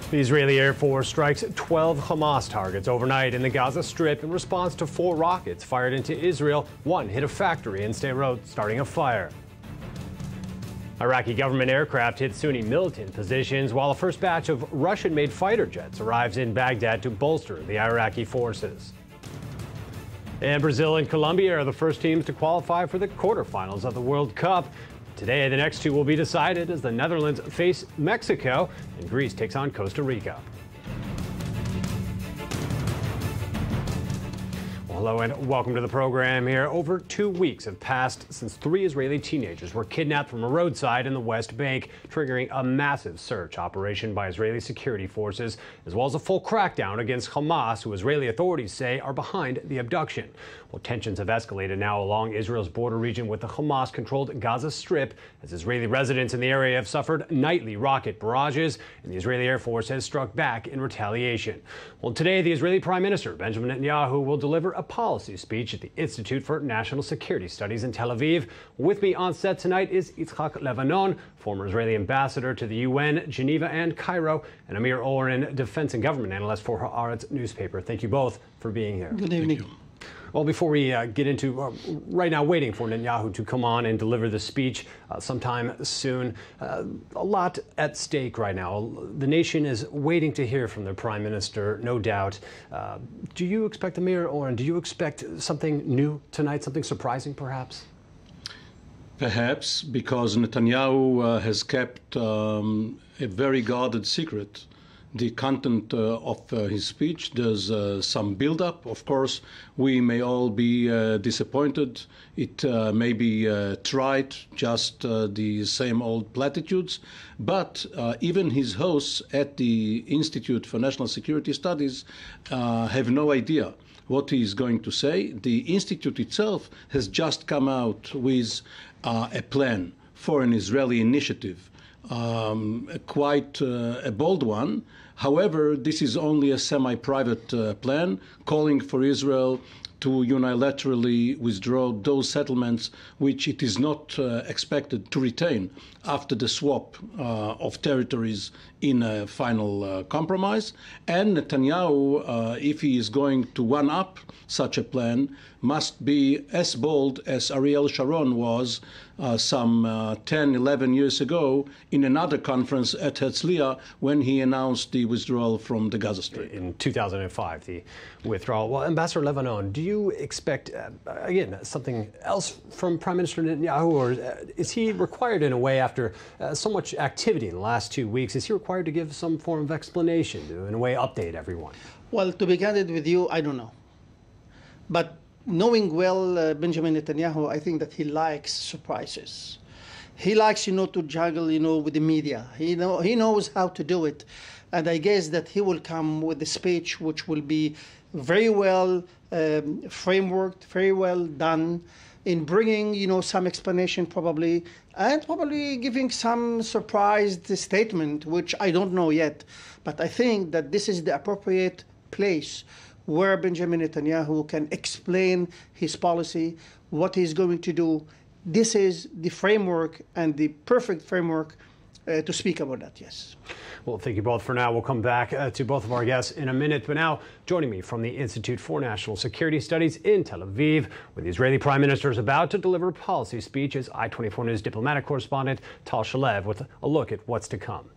The Israeli Air Force strikes 12 Hamas targets overnight in the Gaza Strip in response to 4 rockets fired into Israel. One hit a factory in Sderot, starting a fire. Iraqi government aircraft hit Sunni militant positions, while a first batch of Russian-made fighter jets arrives in Baghdad to bolster the Iraqi forces. And Brazil and Colombia are the first teams to qualify for the quarterfinals of the World Cup. Today, the next two will be decided as the Netherlands face Mexico and Greece takes on Costa Rica. Hello and welcome to the program here. Over 2 weeks have passed since 3 Israeli teenagers were kidnapped from a roadside in the West Bank, triggering a massive search operation by Israeli security forces, as well as a full crackdown against Hamas, who Israeli authorities say are behind the abduction. Well, tensions have escalated now along Israel's border region with the Hamas-controlled Gaza Strip, as Israeli residents in the area have suffered nightly rocket barrages, and the Israeli Air Force has struck back in retaliation. Well, today, the Israeli Prime Minister, Benjamin Netanyahu, will deliver a policy speech at the Institute for National Security Studies in Tel Aviv. With me on set tonight is Yitzhak Levanon, former Israeli ambassador to the UN, Geneva, and Cairo, and Amir Oren, defense and government analyst for Haaretz newspaper. Thank you both for being here. Good evening. Well, before we get into right now waiting for Netanyahu to come on and deliver the speech sometime soon, a lot at stake right now. The nation is waiting to hear from their prime minister, no doubt. Do you expect, Amir Oren, do you expect something new tonight, something surprising perhaps? Perhaps, because Netanyahu has kept a very guarded secret the content of his speech. There's some build-up. Of course, we may all be disappointed. It may be trite, just the same old platitudes. But even his hosts at the Institute for National Security Studies have no idea what he is going to say. The Institute itself has just come out with a plan for an Israeli initiative, quite a bold one. However, this is only a semi-private plan calling for Israel to unilaterally withdraw those settlements which it is not expected to retain after the swap of territories in a final compromise. And Netanyahu, if he is going to one-up such a plan, must be as bold as Ariel Sharon was some 10, 11 years ago in another conference at Herzliya when he announced the withdrawal from the Gaza Strip. In 2005, the withdrawal. Well, Ambassador Levanon, do you expect, again, something else from Prime Minister Netanyahu, or is he required in a way, after so much activity in the last 2 weeks, is he required to give some form of explanation, to, in a way, update everyone? Well, to be candid with you, I don't know. But knowing well Benjamin Netanyahu, I think that he likes surprises. He likes, to juggle, with the media. He knows how to do it. And I guess that he will come with a speech which will be very well frameworked, very well done in bringing, some explanation probably, and probably giving some surprised statement, which I don't know yet. But I think that this is the appropriate place where Benjamin Netanyahu can explain his policy, what he's going to do. This is the framework and the perfect framework to speak about that, yes. Well, thank you both for now. We'll come back to both of our guests in a minute. But now, joining me from the Institute for National Security Studies in Tel Aviv, where the Israeli Prime Minister is about to deliver a policy speech, is I-24 News diplomatic correspondent Tal Shalev with a look at what's to come.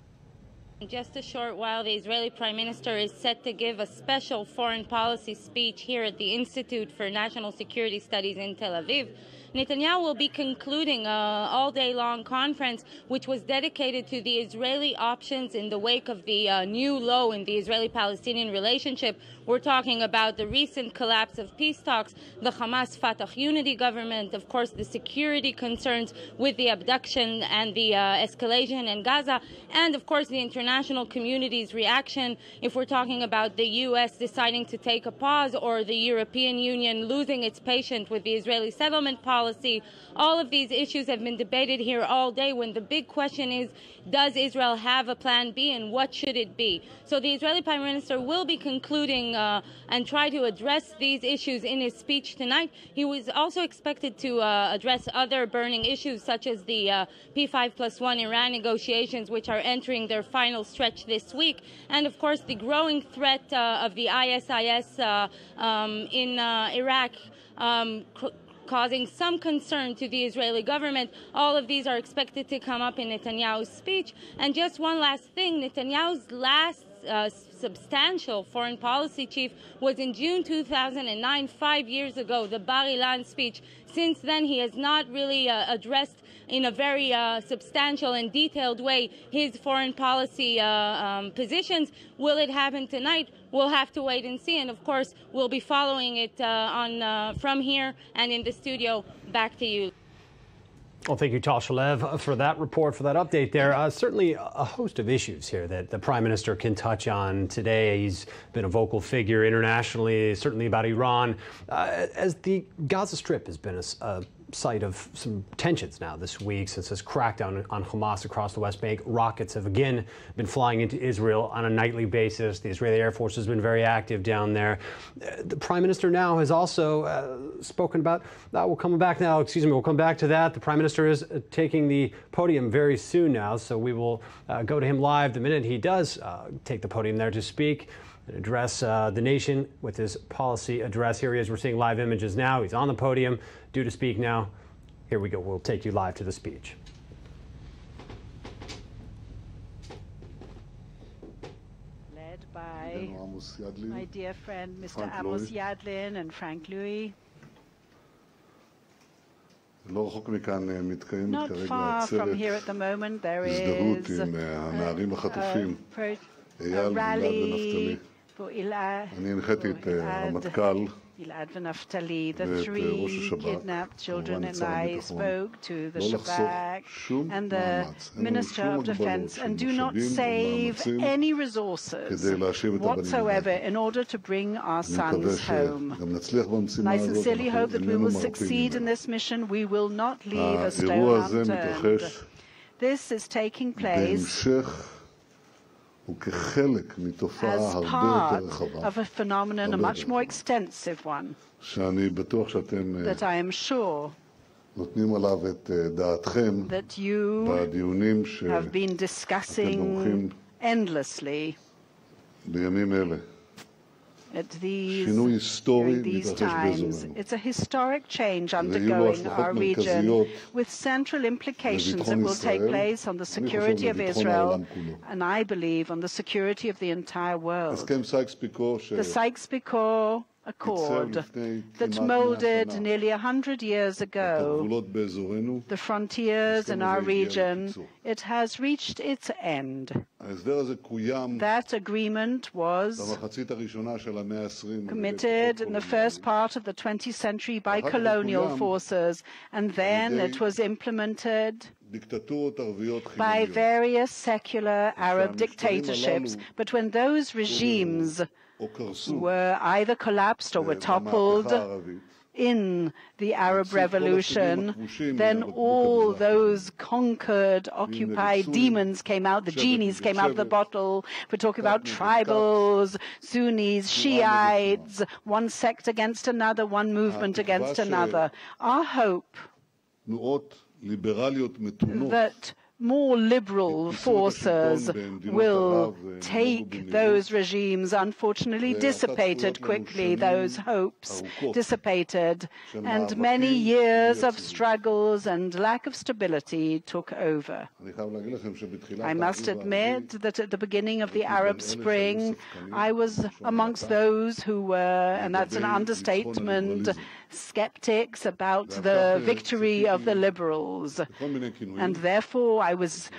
In just a short while, the Israeli Prime Minister is set to give a special foreign policy speech here at the Institute for National Security Studies in Tel Aviv. Netanyahu will be concluding an all-day-long conference which was dedicated to the Israeli options in the wake of the new low in the Israeli-Palestinian relationship. We're talking about the recent collapse of peace talks, the Hamas-Fatah unity government, of course, the security concerns with the abduction and the escalation in Gaza, and, of course, the international community's reaction if we're talking about the U.S. deciding to take a pause or the European Union losing its patience with the Israeli settlement policy. All of these issues have been debated here all day, when the big question is, does Israel have a plan B and what should it be? So the Israeli Prime Minister will be concluding and try to address these issues in his speech tonight. He was also expected to address other burning issues, such as the P5+1 Iran negotiations, which are entering their final stretch this week, and of course the growing threat of the ISIS in Iraq, causing some concern to the Israeli government. All of these are expected to come up in Netanyahu's speech. And just one last thing, Netanyahu's last substantial foreign policy chief was in June 2009, 5 years ago, the Bar Ilan speech. Since then, he has not really addressed in a very substantial and detailed way his foreign policy positions. Will it happen tonight? We'll have to wait and see. And of course, we'll be following it from here and in the studio. Back to you. Well, thank you, Tal Shalev, for that report, for that update there. Certainly a host of issues here that the Prime Minister can touch on today. He's been a vocal figure internationally, certainly about Iran. As the Gaza Strip has been a site of some tensions now this week since this crackdown on Hamas across the West Bank. Rockets have again been flying into Israel on a nightly basis. The Israeli Air Force has been very active down there. The Prime Minister now has also spoken about, we'll come back to that. The Prime Minister is taking the podium very soon now, so we will go to him live the minute he does take the podium there to speak and address the nation with his policy address. Here he is. We're seeing live images now. He's on the podium, due to speak now. Here we go. We'll take you live to the speech. Led by my dear friend, Mr. Amos Yadlin and Frank Louis. Not far from here at the moment, there is a rally for Gilad and Naftali, the three kidnapped children, and I spoke to the Shabak and the Minister of Defense, and do not save any resources whatsoever in order to bring our sons home. And I sincerely hope that we will succeed in this mission. We will not leave a stone unturned. This is taking place as part of a phenomenon, a much more extensive one, that I am sure that you have been discussing endlessly at during these times. It's a historic change undergoing our region, with central implications that will take place on the security of Israel, and I believe on the security of the entire world. The Sykes-Picot Accord that molded nearly 100 years ago the frontiers in our region, it has reached its end. That agreement was committed in the first part of the 20th century by colonial forces, and then it was implemented by various secular Arab dictatorships. But when those regimes were either collapsed or were toppled in the Arab Revolution, then all those conquered, occupied demons came out, the genies came out of the bottle. We're talking about tribals, Sunnis, Shiites, one sect against another, one movement against another. Our hope that more liberal forces will take those regimes, unfortunately dissipated quickly, those hopes dissipated, and many years of struggles and lack of stability took over. I must admit that at the beginning of the Arab Spring, I was amongst those who were, and that's an understatement, skeptics about the victory of the liberals. And therefore I was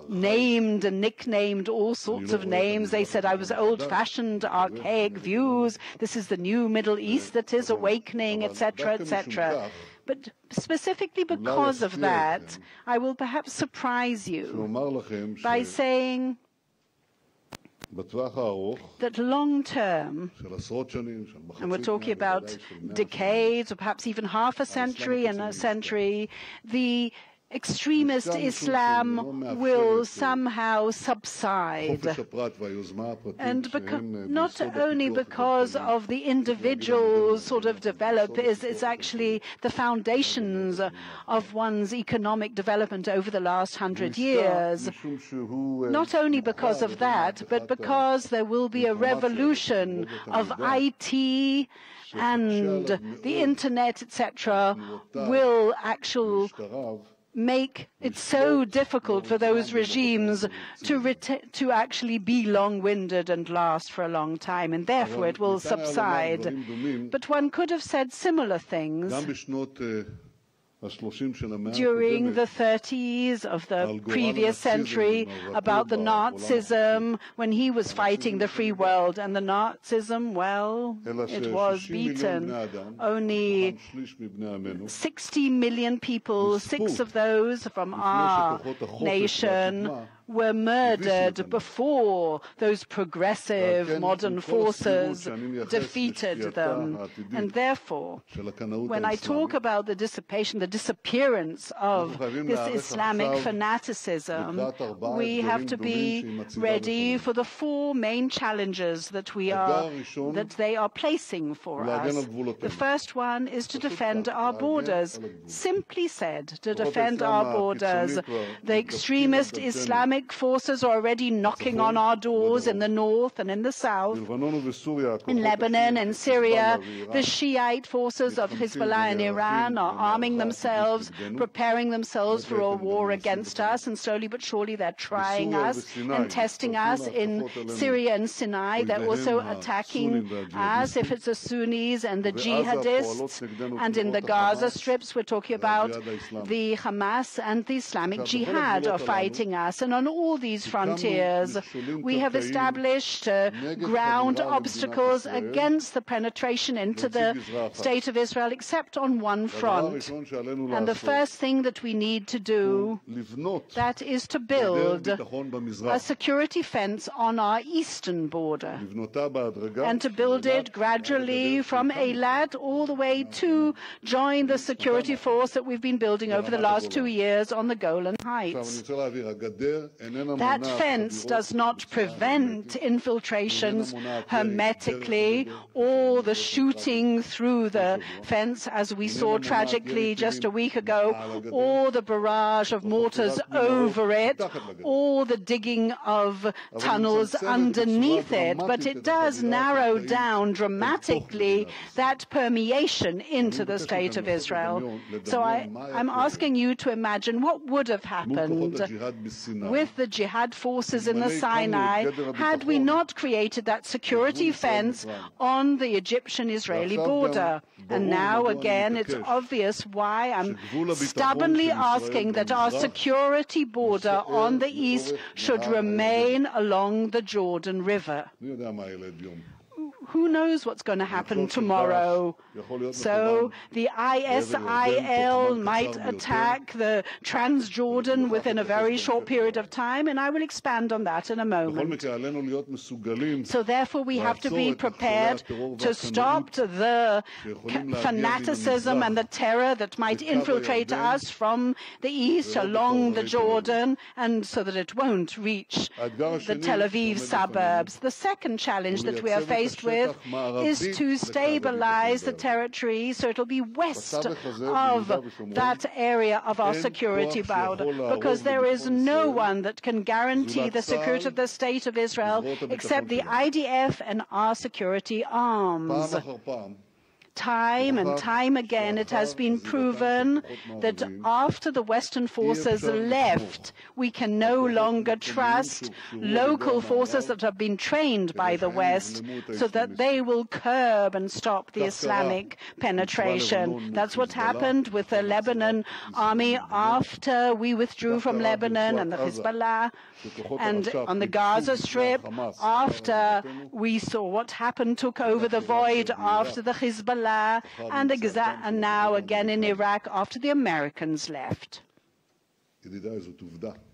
named and nicknamed all sorts of names. They said I was old-fashioned, archaic views. This is the new Middle East that is awakening, etc., etc. But specifically because of that, I will perhaps surprise you by saying that long term, and we're talking about decades or perhaps even half a century and a century, the extremist Islam will somehow subside. And not only because of the individual sort of develop, it's actually the foundations of one's economic development over the last 100 years. Not only because of that, but because there will be a revolution of IT and the internet, etc., will actually make it so difficult for those regimes to actually be long-winded and last for a long time, and therefore it will subside. But one could have said similar things during the 30s of the previous century about the Nazism, when he was fighting the free world. And the Nazism, well, it was beaten. Only 60 million people, 6 of those from our nation, were murdered before those progressive modern forces defeated them. And therefore, when I talk about the dissipation, the disappearance of this Islamic fanaticism, we have to be ready for the 4 main challenges that they are placing for us. The first one is to defend our borders. Simply said, to defend our borders. The extremist Islamic forces are already knocking on our doors in the north and in the south. In Lebanon and Syria, the Shiite forces of Hezbollah in Iran are arming themselves, preparing themselves for a war against us, and slowly but surely they're trying us and testing us. In Syria and Sinai, they're also attacking us, if it's the Sunnis and the jihadists. And in the Gaza strips, we're talking about the Hamas and the Islamic Jihad are fighting us. And on all these frontiers, we have established ground obstacles against the penetration into the State of Israel, except on one front. And the first thing that we need to do, that is to build a security fence on our eastern border, and to build it gradually from Eilat all the way to join the security force that we've been building over the last 2 years on the Golan Heights. That fence does not prevent infiltrations hermetically or the shooting through the fence, as we saw tragically just a week ago, or the barrage of mortars over it, or the digging of tunnels underneath it. But it does narrow down dramatically that permeation into the State of Israel. So I'm asking you to imagine what would have happened with the jihad forces in the Sinai had we not created that security fence on the Egyptian-Israeli border. And now, again, it's obvious why I'm stubbornly asking that our security border on the east should remain along the Jordan River. Who knows what's going to happen tomorrow? So the ISIL might attack the Transjordan within a very short period of time, and I will expand on that in a moment. So therefore, we have to be prepared to stop the fanaticism and the terror that might infiltrate us from the east along the Jordan, and so that it won't reach the Tel Aviv suburbs. The second challenge that we are faced with is to stabilize the territory so it'll be west of that area of our security border, because there is no one that can guarantee the security of the State of Israel except the IDF and our security arms. Time and time again, it has been proven that after the Western forces left, we can no longer trust local forces that have been trained by the West so that they will curb and stop the Islamic penetration. That's what happened with the Lebanon army after we withdrew from Lebanon, and the Hezbollah, and on the Gaza Strip, after we saw what happened, took over the void after the Hezbollah, and now again in Iraq after the Americans left.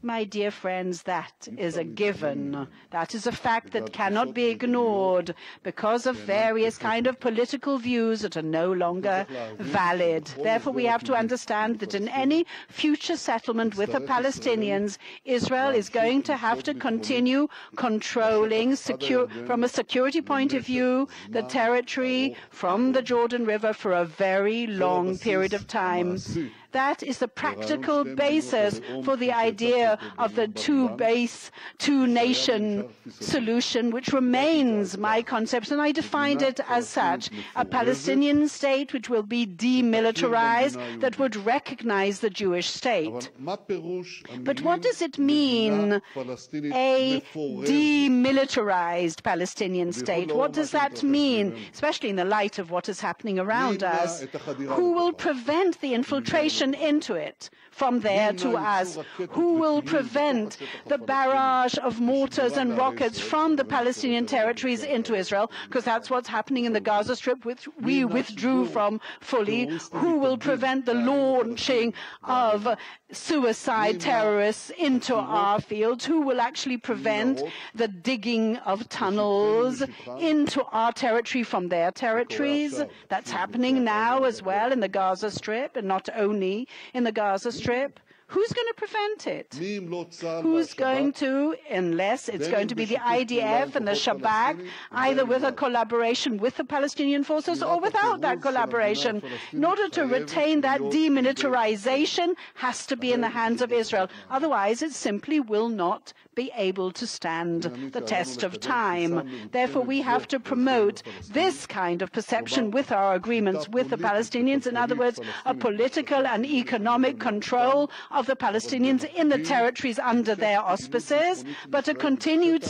My dear friends, that is a given. That is a fact that cannot be ignored because of various kind of political views that are no longer valid. Therefore, we have to understand that in any future settlement with the Palestinians, Israel is going to have to continue controlling, from a security point of view, the territory from the Jordan River for a very long period of time. That is the practical basis for the idea of the two-nation solution, which remains my concept, and I defined it as such: a Palestinian state which will be demilitarized, that would recognize the Jewish state. But what does it mean, a demilitarized Palestinian state? What does that mean, especially in the light of what is happening around us? Who will prevent the infiltration into it from there to us? Who will prevent the barrage of mortars and rockets from the Palestinian territories into Israel? Because that's what's happening in the Gaza Strip, which we withdrew from fully. Who will prevent the launching of suicide terrorists into our fields? Who will actually prevent the digging of tunnels into our territory from their territories? That's happening now as well in the Gaza Strip, and not only in the Gaza Strip. Who's going to prevent it? Who's going to, unless it's going to be the IDF and the Shabak, either with a collaboration with the Palestinian forces or without that collaboration? In order to retain that demilitarization has to be in the hands of Israel. Otherwise, it simply will not be able to stand the test of time. Therefore, we have to promote this kind of perception with our agreements with the Palestinians. In other words, a political and economic control of the Palestinians in the territories under their auspices, but a continued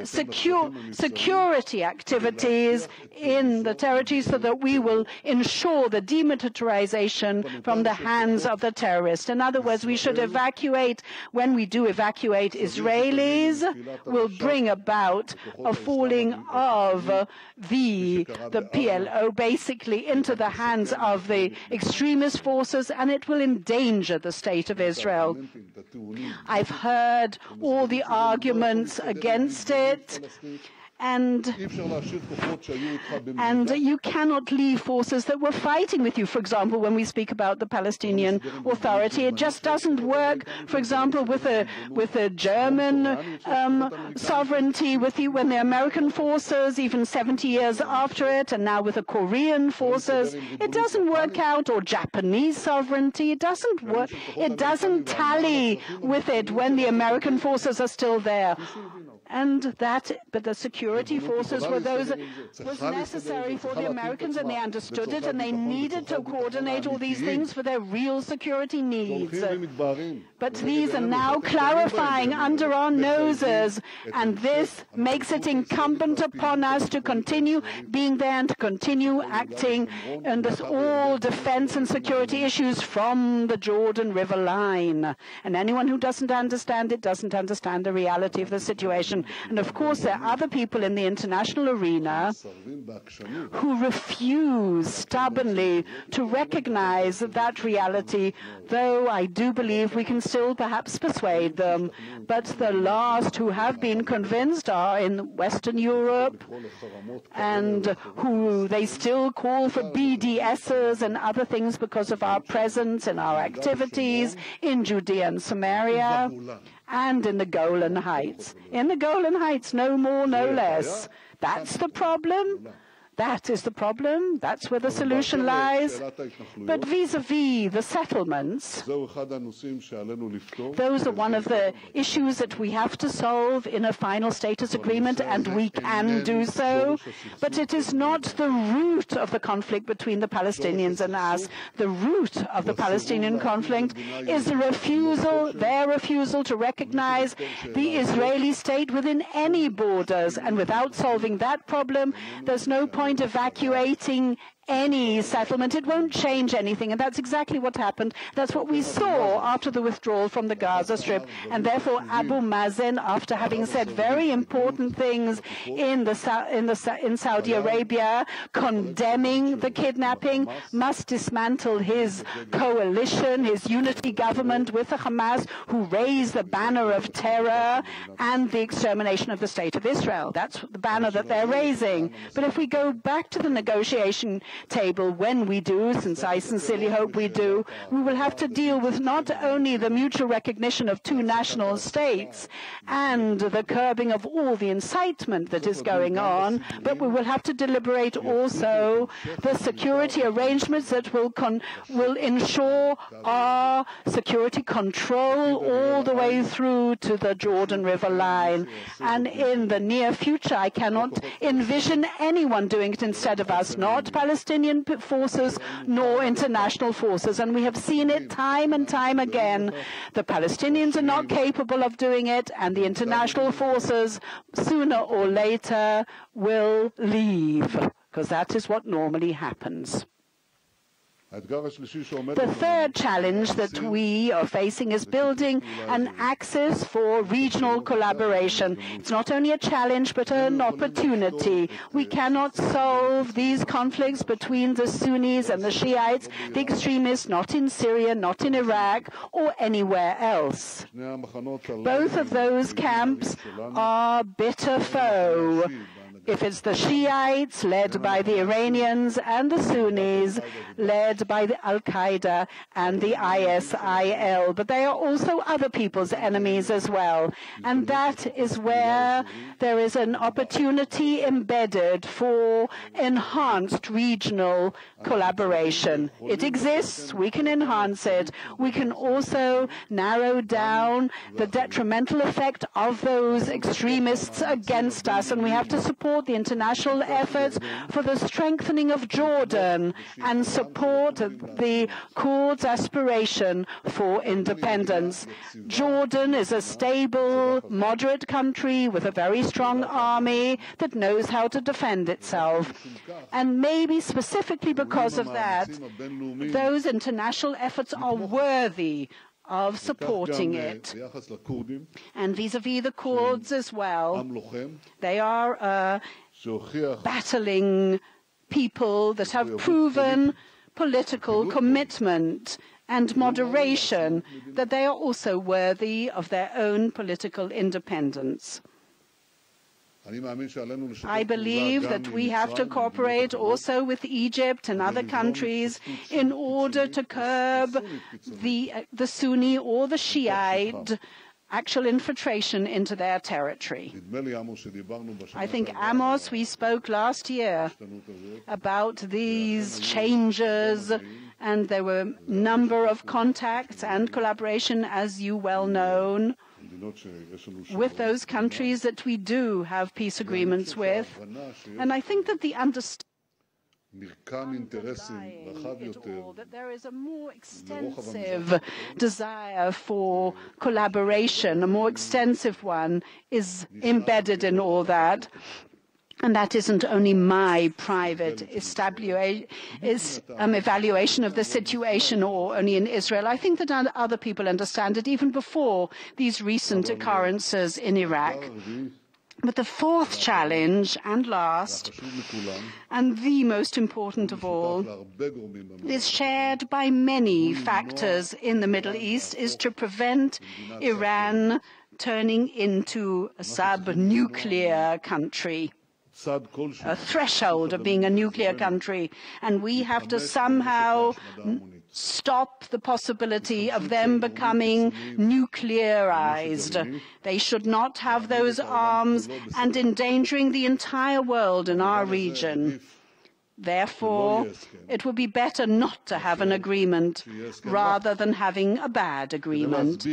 security activities in the territories so that we will ensure the demilitarization from the hands of the terrorists. In other words, we should evacuate. When we do evacuate, Israelis will bring about a falling of the PLO basically into the hands of the extremist forces, and it will endanger the state of Israel. I've heard all the arguments against it. And you cannot leave forces that were fighting with you. For example, when we speak about the Palestinian Authority, it just doesn't work. For example, with a German sovereignty, when the American forces, even 70 years after it, and now with the Korean forces, it doesn't work out. Or Japanese sovereignty, it doesn't work. It doesn't tally with it when the American forces are still there. But the security forces were those that was necessary for the Americans, and they understood it, and they needed to coordinate all these things for their real security needs. But these are now clarifying under our noses, and this makes it incumbent upon us to continue being there and to continue acting on all defense and security issues from the Jordan River line. And anyone who doesn't understand it doesn't understand the reality of the situation. And of course, there are other people in the international arena who refuse stubbornly to recognize that reality, though I do believe we can still perhaps persuade them. But the last who have been convinced are in Western Europe, and who they still call for BDSs and other things because of our presence and our activities in Judea and Samaria, and in the Golan Heights. In the Golan Heights, no more, no less. That's the problem. That is the problem. That's where the solution lies. But vis-a-vis the settlements, those are one of the issues that we have to solve in a final status agreement, and we can do so. But it is not the root of the conflict between the Palestinians and us. The root of the Palestinian conflict is their refusal to recognize the Israeli state within any borders. And without solving that problem, there's no point evacuating any settlement. It won't change anything, and that's exactly what happened. That's what we saw after the withdrawal from the Gaza Strip, and therefore Abu Mazen, after having said very important things in Saudi Arabia, condemning the kidnapping, must dismantle his coalition, his unity government with the Hamas, who raised the banner of terror and the extermination of the State of Israel. That's the banner that they're raising. But if we go back to the negotiation table, when we do, since I sincerely hope we do, we will have to deal with not only the mutual recognition of two national states and the curbing of all the incitement that is going on, but we will have to deliberate also the security arrangements that will ensure our security control all the way through to the Jordan River line. And in the near future, I cannot envision anyone doing it instead of us, not Palestinian forces nor international forces. And we have seen it time and time again. The Palestinians are not capable of doing it, and the international forces, sooner or later, will leave, because that is what normally happens. The third challenge that we are facing is building an axis for regional collaboration. It's not only a challenge, but an opportunity. We cannot solve these conflicts between the Sunnis and the Shiites, the extremists, not in Syria, not in Iraq, or anywhere else. Both of those camps are bitter foe. If it's the Shiites, led by the Iranians, and the Sunnis, led by the Al-Qaeda and the ISIL. But they are also other people's enemies as well. And that is where there is an opportunity embedded for enhanced regional collaboration. It exists. We can enhance it. We can also narrow down the detrimental effect of those extremists against us. And we have to support the international efforts for the strengthening of Jordan and support the Kurds' aspiration for independence. Jordan is a stable, moderate country with a very strong army that knows how to defend itself. And maybe specifically because of that, those international efforts are worthy of supporting it. And vis-à-vis the Kurds as well, they are battling people that have proven political commitment and moderation, that they are also worthy of their own political independence. I believe that we have to cooperate also with Egypt and other countries in order to curb the Sunni or the Shiite actual infiltration into their territory. I think Amos, we spoke last year about these changes, and there were a number of contacts and collaboration, as you well know, with those countries that we do have peace agreements with. And I think that the understanding that there is a more extensive desire for collaboration, a more extensive one, is embedded in all that. And that isn't only my private evaluation of the situation or only in Israel. I think that other people understand it even before these recent occurrences in Iraq. But the fourth challenge, and last, and the most important of all, is shared by many factors in the Middle East, is to prevent Iran turning into a sub-nuclear country, a threshold of being a nuclear country. And we have to somehow stop the possibility of them becoming nuclearized. They should not have those arms and endangering the entire world in our region. Therefore, it would be better not to have an agreement rather than having a bad agreement.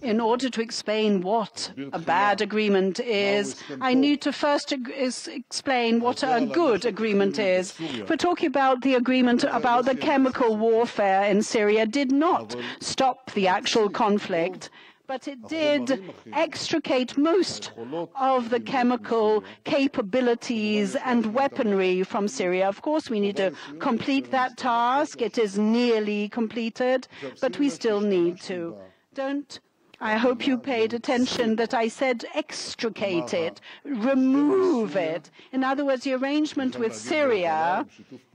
In order to explain what a bad agreement is, I need to first explain what a good agreement is. We're talking about the agreement about the chemical warfare in Syria did not stop the actual conflict, but it did extricate most of the chemical capabilities and weaponry from Syria. Of course, we need to complete that task. It is nearly completed, but we still need to. I hope you paid attention that I said extricate it, remove it. In other words, the arrangement with Syria,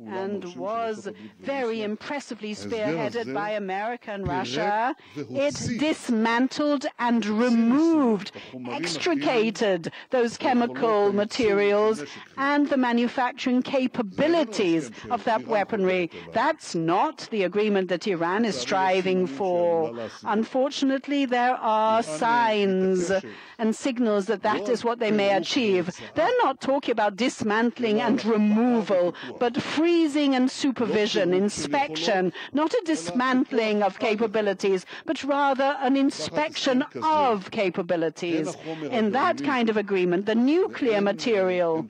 and was very impressively spearheaded by America and Russia, it dismantled and removed, extricated those chemical materials and the manufacturing capabilities of that weaponry. That's not the agreement that Iran is striving for. Unfortunately, there are signs and signals that that is what they may achieve. They're not talking about dismantling and removal, but freezing and supervision, inspection, not a dismantling of capabilities, but rather an inspection of capabilities. In that kind of agreement, the nuclear material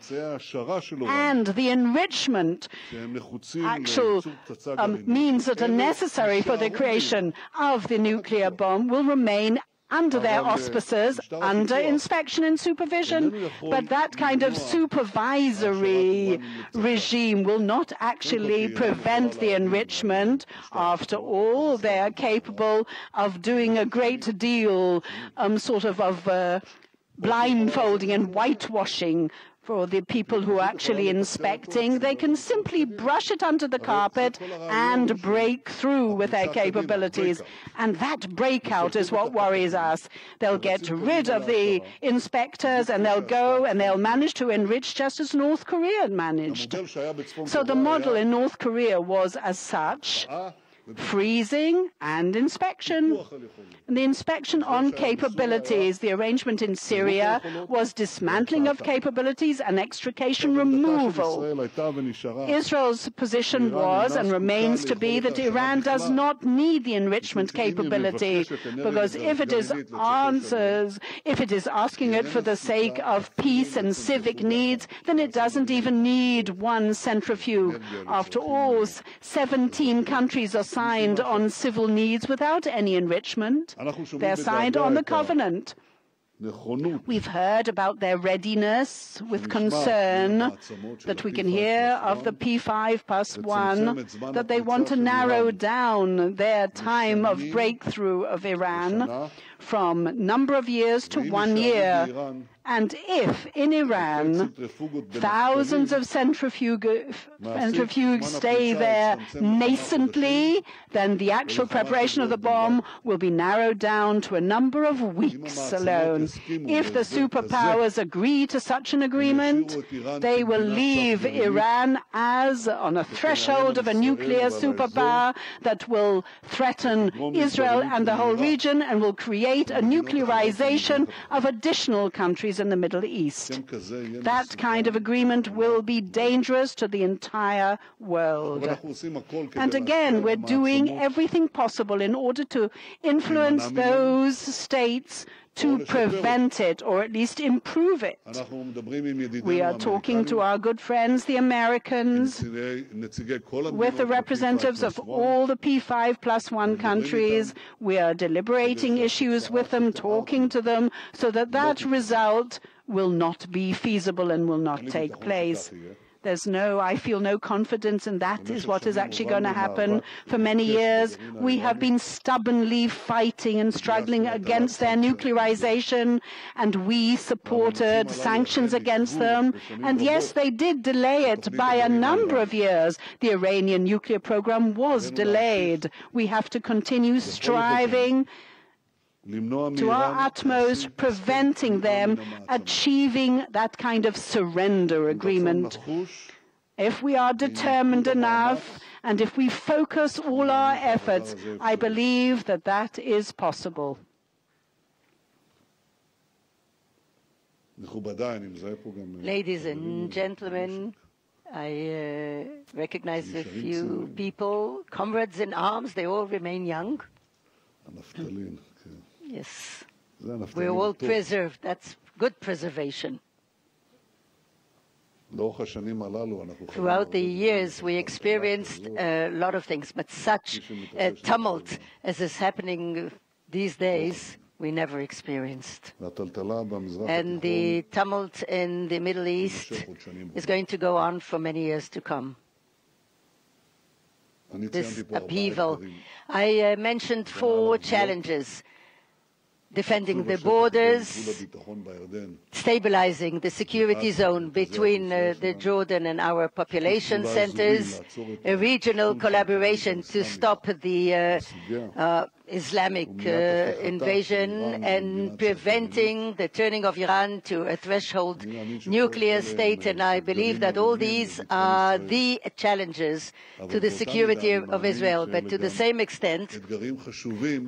and the enrichment actual means that are necessary for the creation of the nuclear bomb will remain under their auspices, under inspection and supervision, but that kind of supervisory regime will not actually prevent the enrichment. After all, they are capable of doing a great deal of blindfolding and whitewashing for the people who are actually inspecting. They can simply brush it under the carpet and break through with their capabilities. And that breakout is what worries us. They'll get rid of the inspectors and they'll go and they'll manage to enrich just as North Korea managed. So the model in North Korea was as such: freezing and inspection. And the inspection on capabilities, the arrangement in Syria was dismantling of capabilities and extrication removal. Israel's position was and remains to be that Iran does not need the enrichment capability, because if it is asking it for the sake of peace and civic needs, then it doesn't even need one centrifuge. After all, 17 countries are signed on civil needs without any enrichment. They're signed on the covenant. We've heard about their readiness with concern, that we can hear of the P5+1, that they want to narrow down their time of breakthrough of Iran from number of years to 1 year. And if in Iran thousands of centrifuges stay there nascently, then the actual preparation of the bomb will be narrowed down to a number of weeks alone. If the superpowers agree to such an agreement, they will leave Iran as on a threshold of a nuclear superpower that will threaten Israel and the whole region and will create a nuclearization of additional countries in the Middle East. That kind of agreement will be dangerous to the entire world. And again, we're doing everything possible in order to influence those states to prevent it, or at least improve it. We are talking to our good friends, the Americans, with the representatives of all the P5+1 countries. We are deliberating issues with them, talking to them, so that that result will not be feasible and will not take place. I feel no confidence in that is what is actually going to happen. For many years, we have been stubbornly fighting and struggling against their nuclearization, and we supported sanctions against them. And yes, they did delay it by a number of years. The Iranian nuclear program was delayed. We have to continue striving to our utmost, preventing them achieving that kind of surrender agreement. If we are determined enough, and if we focus all our efforts, I believe that that is possible. Ladies and gentlemen, I recognize a few people, comrades in arms. They all remain young. Yes, we're all preserved. That's good preservation. Throughout the years, we experienced a lot of things, but such a tumult as is happening these days we never experienced. And the tumult in the Middle East is going to go on for many years to come. This upheaval. I mentioned 4 challenges: defending the borders, stabilizing the security zone between the Jordan and our population centers, a regional collaboration to stop the Islamic invasion, and preventing the turning of Iran to a threshold nuclear state. And I believe that all these are the challenges to the security of Israel. But to the same extent,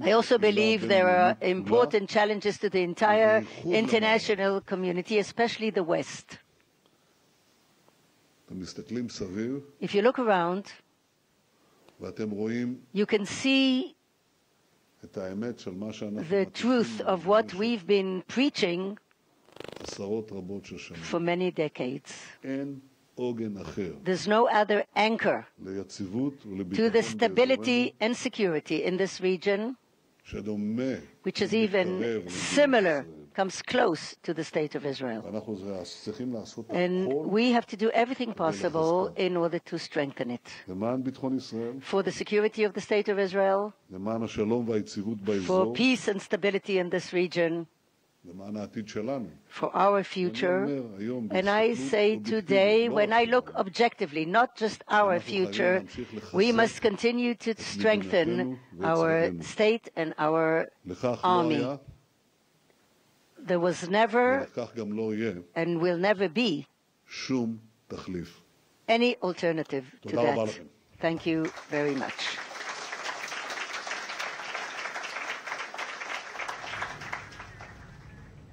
I also believe there are important challenges to the entire international community, especially the West. If you look around, you can see the truth of what we've been preaching for many decades. There's no other anchor to the stability and security in this region which is even similar, comes close to the state of Israel. And we have to do everything possible in order to strengthen it. For the security of the state of Israel, for peace and stability in this region, for our future. And I say today, when I look objectively, not just our future, we must continue to strengthen our state and our army. There was never and will never be any alternative to that. Thank you very much.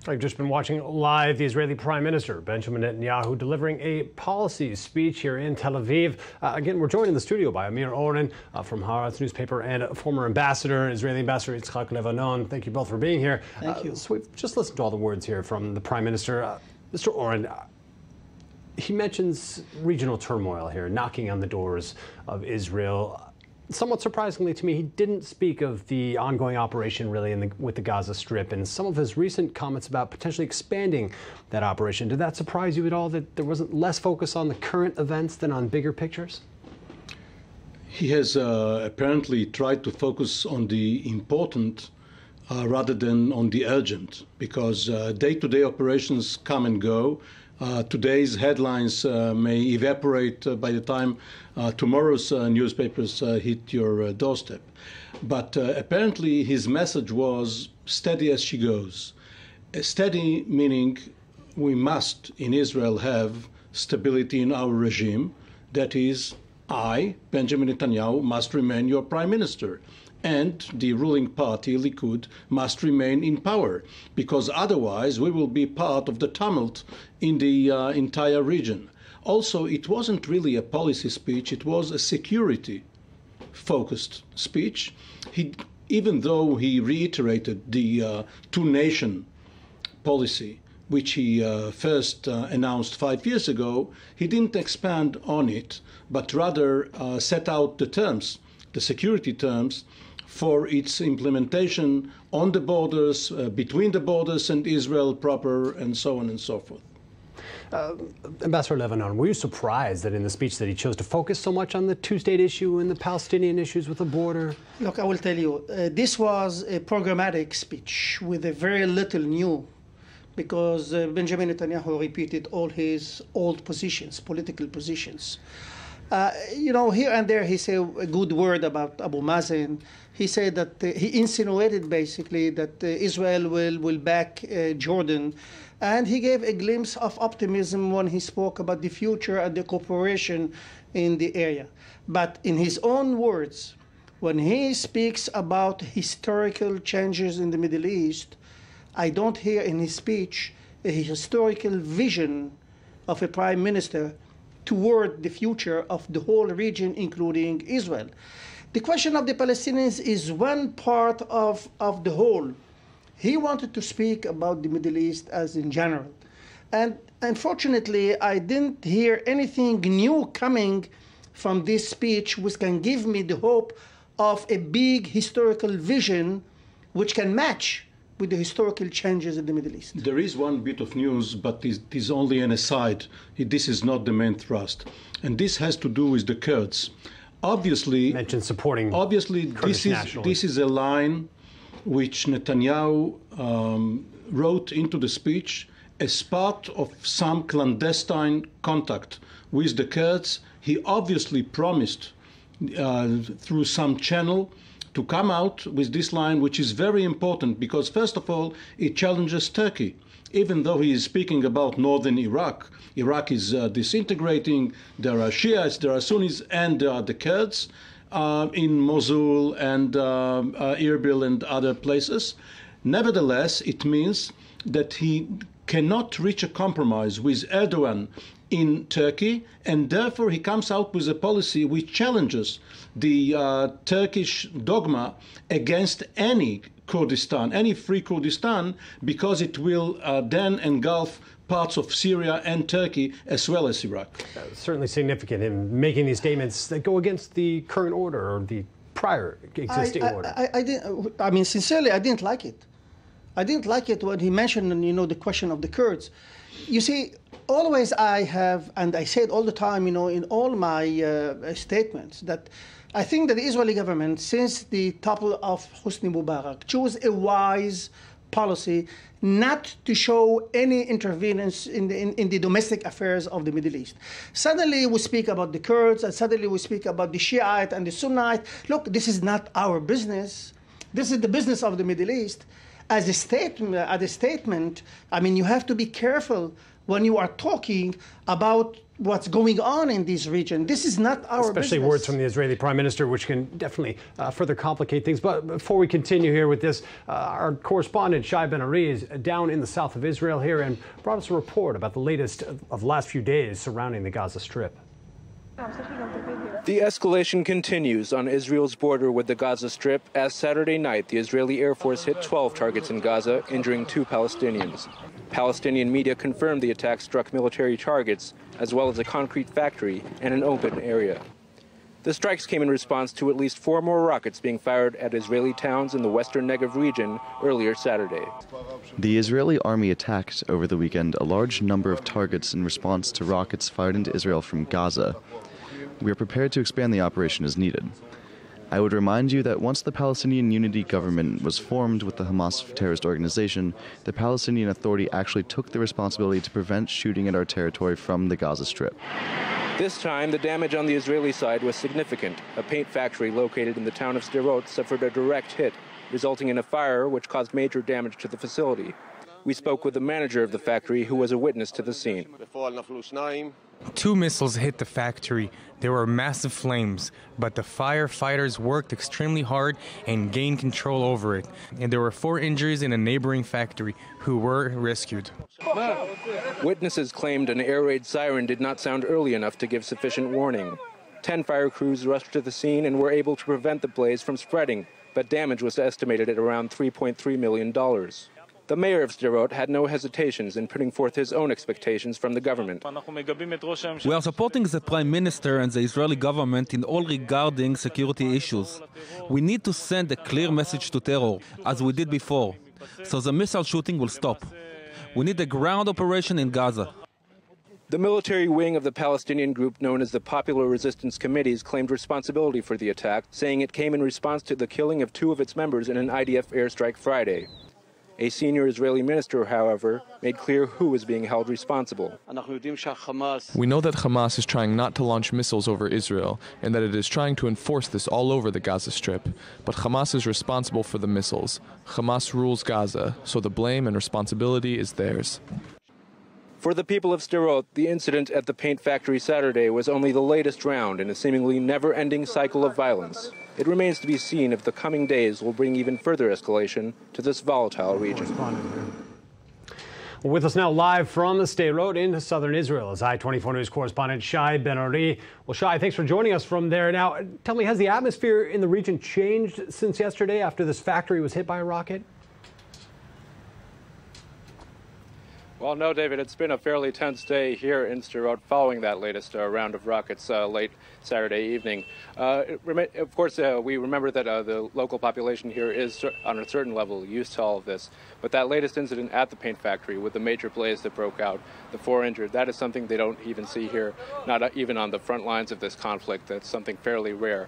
I've just been watching live the Israeli Prime Minister, Benjamin Netanyahu, delivering a policy speech here in Tel Aviv. Again, we're joined in the studio by Amir Oren from Haaretz newspaper and former ambassador, Israeli Ambassador Yitzhak Levanon. Thank you both for being here. Thank you. So we've just listened to all the words here from the Prime Minister. Mr. Oren, he mentions regional turmoil here, knocking on the doors of Israel. Somewhat surprisingly to me, he didn't speak of the ongoing operation really with the Gaza Strip and some of his recent comments about potentially expanding that operation. Did that surprise you at all that there wasn't less focus on the current events than on bigger pictures? He has apparently tried to focus on the important rather than on the urgent, because day-to-day operations come and go. Today's headlines may evaporate by the time tomorrow's newspapers hit your doorstep. But apparently his message was steady as she goes. Steady meaning we must in Israel have stability in our regime. That is, I, Benjamin Netanyahu, must remain your prime minister. And the ruling party, Likud, must remain in power, because otherwise we will be part of the tumult in the entire region. Also, it wasn't really a policy speech, it was a security-focused speech. Even though he reiterated the two-nation policy, which he first announced 5 years ago, he didn't expand on it, but rather set out the terms, the security terms, for its implementation on the borders, between the borders and Israel proper, and so on and so forth. Ambassador Levanon, were you surprised that in the speech that he chose to focus so much on the two-state issue and the Palestinian issues with the border? Look, I will tell you, this was a programmatic speech with a very little new, because Benjamin Netanyahu repeated all his old positions, political positions. You know, here and there he said a good word about Abu Mazen. He said that he insinuated basically that Israel will back Jordan. And he gave a glimpse of optimism when he spoke about the future and the cooperation in the area. But in his own words, when he speaks about historical changes in the Middle East, I don't hear in his speech a historical vision of a prime minister toward the future of the whole region, including Israel. The question of the Palestinians is one part of the whole. He wanted to speak about the Middle East as in general. And unfortunately, I didn't hear anything new coming from this speech which can give me the hope of a big historical vision which can match with the historical changes in the Middle East. There is one bit of news, but it is only an aside. This is not the main thrust. And this has to do with the Kurds. Obviously, mentioned supporting this is a line which Netanyahu wrote into the speech as part of some clandestine contact with the Kurds. He obviously promised through some channel to come out with this line, which is very important because, first of all, it challenges Turkey. Even though he is speaking about northern Iraq, Iraq is disintegrating, there are Shiites, there are Sunnis, and there are the Kurds in Mosul and Erbil and other places. Nevertheless, it means that he cannot reach a compromise with Erdogan in Turkey, and therefore he comes out with a policy which challenges the Turkish dogma against any Kurdistan, any free Kurdistan, because it will then engulf parts of Syria and Turkey as well as Iraq. Certainly significant in making these statements that go against the current order or the prior existing order. I mean, sincerely, I didn't like it. I didn't like it when he mentioned, the question of the Kurds. You see, always I have, and I say it all the time, in all my statements, that I think that the Israeli government, since the topple of Hosni Mubarak, chose a wise policy not to show any interference in the domestic affairs of the Middle East. Suddenly we speak about the Kurds, and suddenly we speak about the Shiite and the Sunnite. Look, this is not our business. This is the business of the Middle East. As a statement, I mean, you have to be careful when you are talking about what's going on in this region. This is not our business. Especially words from the Israeli Prime Minister, which can definitely further complicate things. But before we continue here with this, our correspondent Shai Ben-Ari is down in the south of Israel here and brought us a report about the latest of the last few days surrounding the Gaza Strip. The escalation continues on Israel's border with the Gaza Strip as Saturday night the Israeli Air Force hit 12 targets in Gaza, injuring 2 Palestinians. Palestinian media confirmed the attack struck military targets, as well as a concrete factory and an open area. The strikes came in response to at least 4 more rockets being fired at Israeli towns in the western Negev region earlier Saturday. The Israeli army attacked over the weekend a large number of targets in response to rockets fired into Israel from Gaza. We are prepared to expand the operation as needed. I would remind you that once the Palestinian Unity Government was formed with the Hamas terrorist organization, the Palestinian Authority actually took the responsibility to prevent shooting at our territory from the Gaza Strip. This time, the damage on the Israeli side was significant. A paint factory located in the town of Sderot suffered a direct hit, resulting in a fire which caused major damage to the facility. We spoke with the manager of the factory, who was a witness to the scene. 2 missiles hit the factory. There were massive flames, but the firefighters worked extremely hard and gained control over it. And there were 4 injuries in a neighboring factory who were rescued. Witnesses claimed an air raid siren did not sound early enough to give sufficient warning. 10 fire crews rushed to the scene and were able to prevent the blaze from spreading, but damage was estimated at around $3.3 million. The mayor of Sderot had no hesitations in putting forth his own expectations from the government. We are supporting the Prime Minister and the Israeli government in all regarding security issues. We need to send a clear message to terror, as we did before, so the missile shooting will stop. We need a ground operation in Gaza. The military wing of the Palestinian group known as the Popular Resistance Committees claimed responsibility for the attack, saying it came in response to the killing of 2 of its members in an IDF airstrike Friday. A senior Israeli minister, however, made clear who was being held responsible. We know that Hamas is trying not to launch missiles over Israel and that it is trying to enforce this all over the Gaza Strip. But Hamas is responsible for the missiles. Hamas rules Gaza, so the blame and responsibility is theirs. For the people of Sderot, the incident at the paint factory Saturday was only the latest round in a seemingly never-ending cycle of violence. It remains to be seen if the coming days will bring even further escalation to this volatile region. With us now live from the Sderot in southern Israel is I-24 News correspondent Shai Ben-Ari. Well, Shai, thanks for joining us from there. Now, tell me, has the atmosphere in the region changed since yesterday after this factory was hit by a rocket? Well, no, David, it's been a fairly tense day here in Sderot following that latest round of rockets late Saturday evening. Of course, we remember that the local population here is, on a certain level, used to all of this. But that latest incident at the paint factory with the major blaze that broke out, the 4 injured, that is something they don't even see here, not even on the front lines of this conflict. That's something fairly rare.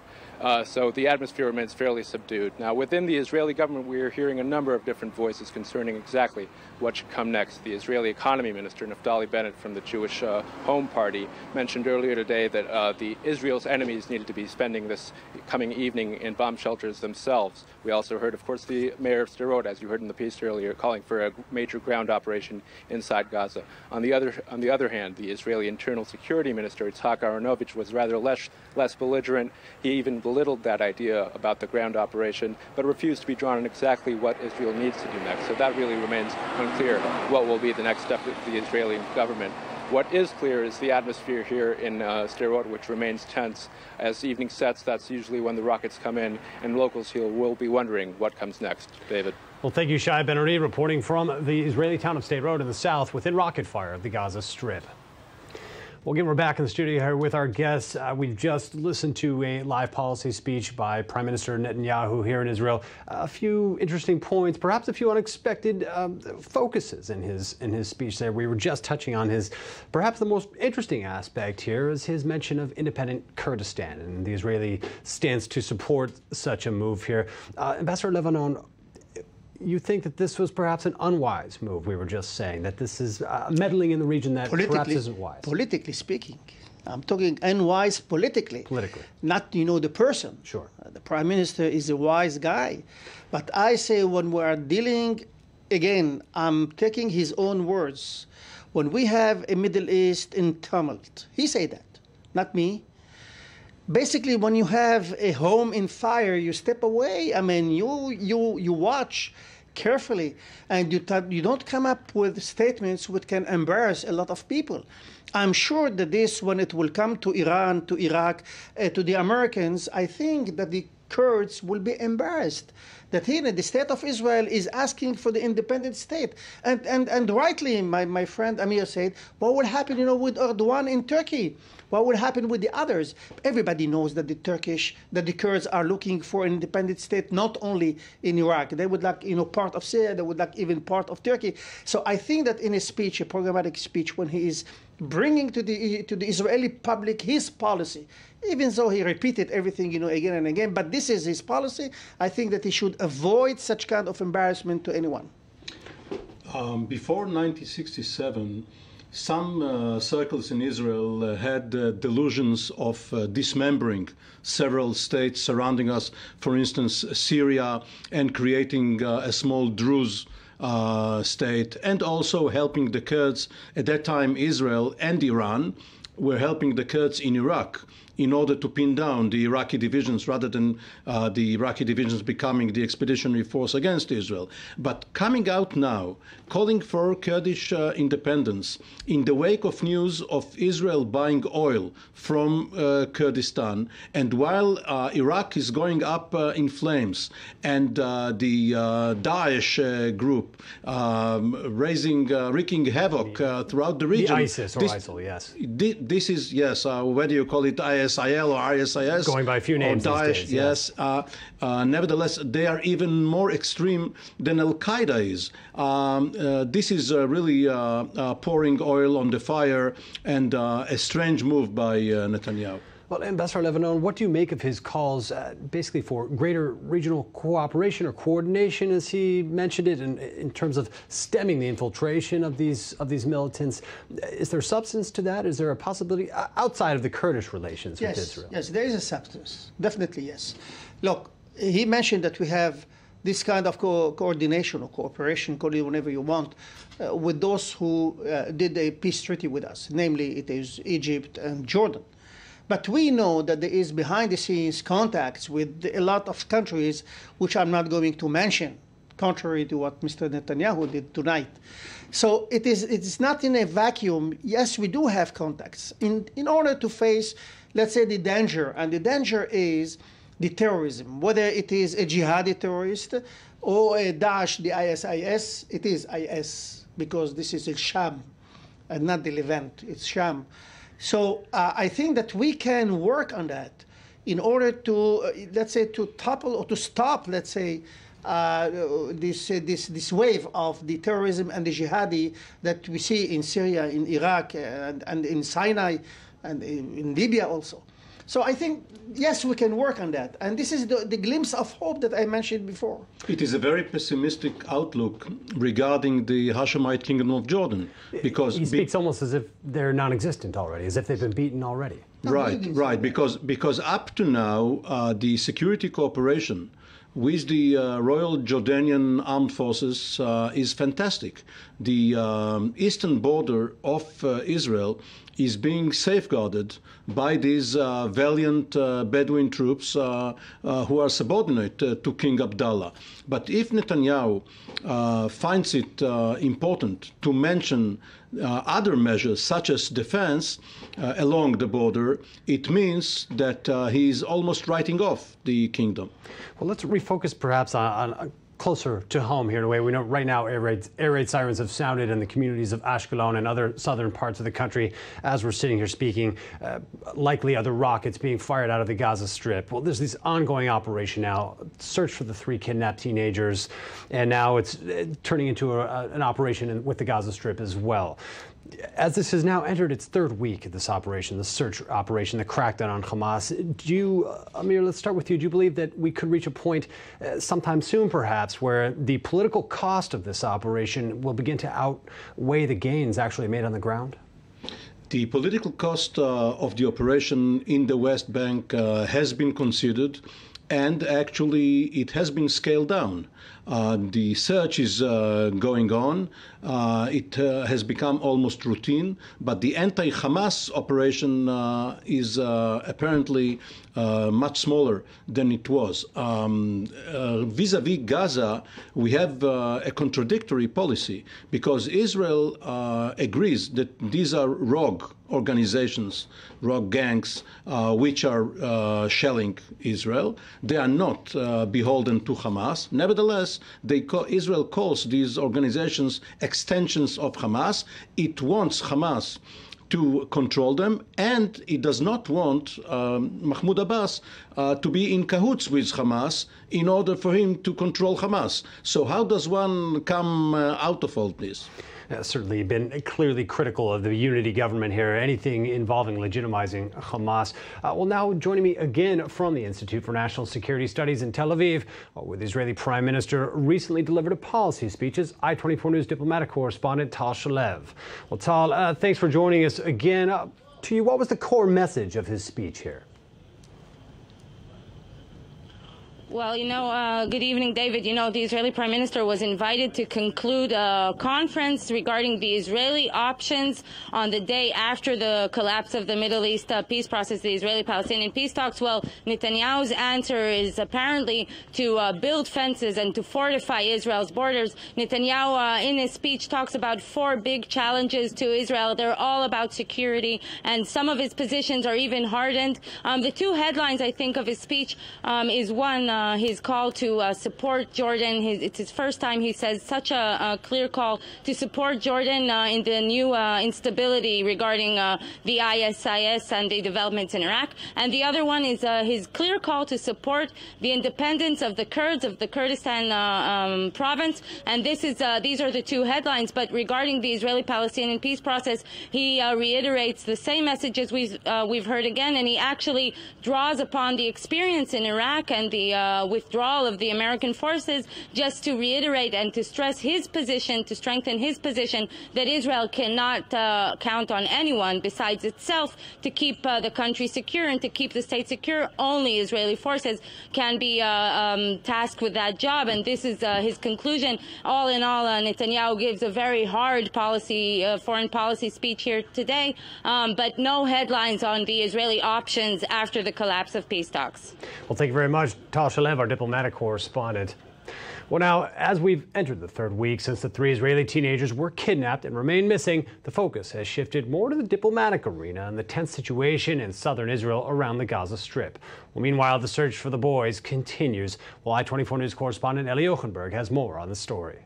So the atmosphere remains fairly subdued. Now, within the Israeli government, we are hearing a number of different voices concerning exactly what should come next. The Israeli economy minister, Naftali Bennett from the Jewish Home Party, mentioned earlier today that Israel's enemies needed to be spending this coming evening in bomb shelters themselves. We also heard, of course, the mayor of Sderot, as you heard in the piece earlier, calling for a major ground operation inside Gaza. On the other hand, the Israeli internal security minister, Yitzhak Aharonovich, was rather less belligerent. He even belittled that idea about the ground operation, but refused to be drawn on exactly what Israel needs to do next. So that really remains unclear what will be the next step of the Israeli government. What is clear is the atmosphere here in Sderot, which remains tense. As evening sets, that's usually when the rockets come in, and locals here will be wondering what comes next. David. Well, thank you, Shai Ben-Ari, reporting from the Israeli town of Sderot in the south within rocket fire of the Gaza Strip. Well, again, we're back in the studio here with our guests. We've just listened to a live policy speech by Prime Minister Netanyahu here in Israel. A few interesting points, perhaps a few unexpected focuses in his speech there. We were just touching on perhaps the most interesting aspect here is his mention of independent Kurdistan and the Israeli stance to support such a move here. Ambassador Lebanon, you think that this was perhaps an unwise move? We were just saying that this is meddling in the region that perhaps isn't wise. Politically speaking, I'm talking unwise politically. Politically. Not, the person. Sure. The Prime Minister is a wise guy. But I say when we are dealing, again, I'm taking his own words. When we have a Middle East in tumult, he said that, not me. Basically, when you have a home in fire, you step away. I mean, you watch carefully, and you don't come up with statements which can embarrass a lot of people. I'm sure that this, when it will come to Iran, to Iraq, to the Americans, I think that the Kurds will be embarrassed that here the state of Israel is asking for the independent state. And rightly, my friend Amir said, what will happen, with Erdogan in Turkey? What will happen with the others? Everybody knows that the Kurds are looking for an independent state, not only in Iraq. They would like, part of Syria. They would like even part of Turkey. So I think that in a speech, a programmatic speech, when he is bringing to the Israeli public his policy, even though he repeated everything, again and again, but this is his policy, I think that he should avoid such kind of embarrassment to anyone. Before 1967, some circles in Israel had delusions of dismembering several states surrounding us, for instance, Syria, and creating a small Druze state, and also helping the Kurds. At that time, Israel and Iran were helping the Kurds in Iraq in order to pin down the Iraqi divisions rather than the Iraqi divisions becoming the expeditionary force against Israel. But coming out now, calling for Kurdish independence in the wake of news of Israel buying oil from Kurdistan, and while Iraq is going up in flames, and the Daesh group wreaking havoc throughout the region. The ISIS or ISIL, yes. This is, yes, whether you call it ISIL or ISIS. Going by a few names or Daesh, these days, yes. Nevertheless, they are even more extreme than Al-Qaeda is. This is really pouring oil on the fire, and a strange move by Netanyahu. Well, Ambassador Lebanon, what do you make of his calls basically for greater regional cooperation or coordination, as he mentioned it, in terms of stemming the infiltration of these militants? Is there substance to that? Is there a possibility outside of the Kurdish relations with Israel? Yes, there is a substance. Definitely, yes. Look, he mentioned that we have this kind of coordination or cooperation, call it whatever you want, with those who did a peace treaty with us. Namely, it is Egypt and Jordan. But we know that there is behind-the-scenes contacts with a lot of countries, which I'm not going to mention, contrary to what Mr. Netanyahu did tonight. So it's not in a vacuum. Yes, we do have contacts in order to face, let's say, the danger. And the danger is the terrorism, whether it is a jihadi terrorist or a Daesh, the ISIS. It is IS. because this is a sham and not the event. It's sham. So I think that we can work on that in order to, let's say, to topple or to stop, let's say, this wave of the terrorism and the jihadi that we see in Syria, in Iraq, and in Sinai, and in Libya also. So I think, yes, we can work on that. And this is the glimpse of hope that I mentioned before. It is a very pessimistic outlook regarding the Hashemite Kingdom of Jordan. Because he speaks almost as if they're non-existent already, as if they've been beaten already. Right, because up to now, the security cooperation with the Royal Jordanian Armed Forces is fantastic. The eastern border of Israel is being safeguarded by these valiant Bedouin troops who are subordinate to King Abdullah. But if Netanyahu finds it important to mention other measures such as defense along the border, it means that he is almost writing off the kingdom. Well, let's refocus perhaps on closer to home here in a way. We know right now air raid sirens have sounded in the communities of Ashkelon and other southern parts of the country as we're sitting here speaking. Likely other rockets being fired out of the Gaza Strip. Well, there's this ongoing operation now, search for the 3 kidnapped teenagers, and now it's turning into an operation with the Gaza Strip as well. As this has now entered its 3rd week of this operation, the search operation, the crackdown on Hamas, do you, Amir, let's start with you. Do you believe that we could reach a point sometime soon, perhaps, where the political cost of this operation will begin to outweigh the gains actually made on the ground? The political cost of the operation in the West Bank has been considered, and actually it has been scaled down. The search is going on. It has become almost routine, but the anti-Hamas operation is apparently much smaller than it was. Vis-a-vis Gaza, we have a contradictory policy because Israel agrees that these are rogue organizations, rogue gangs, which are shelling Israel. They are not beholden to Hamas. Nevertheless, Israel calls these organizations extensions of Hamas. It wants Hamas to control them, and it does not want Mahmoud Abbas to be in cahoots with Hamas in order for him to control Hamas. So how does one come out of all this? Certainly been clearly critical of the unity government here, anything involving legitimizing Hamas. Well, now joining me again from the Institute for National Security Studies in Tel Aviv, with Israeli Prime Minister recently delivered a policy speech, is I-24 News diplomatic correspondent Tal Shalev. Well, Tal, thanks for joining us again. To you, what was the core message of his speech here? Well, good evening, David. The Israeli Prime Minister was invited to conclude a conference regarding the Israeli options on the day after the collapse of the Middle East peace process, the Israeli-Palestinian peace talks. Well, Netanyahu's answer is apparently to build fences and to fortify Israel's borders. Netanyahu, in his speech, talks about 4 big challenges to Israel. They're all about security, and some of his positions are even hardened. The 2 headlines, I think, of his speech is one, his call to support Jordan. It's his first time he says such a clear call to support Jordan in the new instability regarding the ISIS and the developments in Iraq. And the other one is his clear call to support the independence of the Kurds, of the Kurdistan province. And these are the 2 headlines. But regarding the Israeli-Palestinian peace process, he reiterates the same messages we've heard again, and he actually draws upon the experience in Iraq and the withdrawal of the American forces, just to reiterate and to stress his position, to strengthen his position that Israel cannot count on anyone besides itself to keep the country secure and to keep the state secure. Only Israeli forces can be tasked with that job, and this is his conclusion. All in all, Netanyahu gives a very hard foreign policy speech here today, but no headlines on the Israeli options after the collapse of peace talks. Well, thank you very much, Tal Shalev, our diplomatic correspondent. Well, now, as we've entered the 3rd week since the 3 Israeli teenagers were kidnapped and remain missing, the focus has shifted more to the diplomatic arena and the tense situation in southern Israel around the Gaza Strip. Well, meanwhile, the search for the boys continues. Well, I-24 News correspondent Eli Ochenberg has more on the story.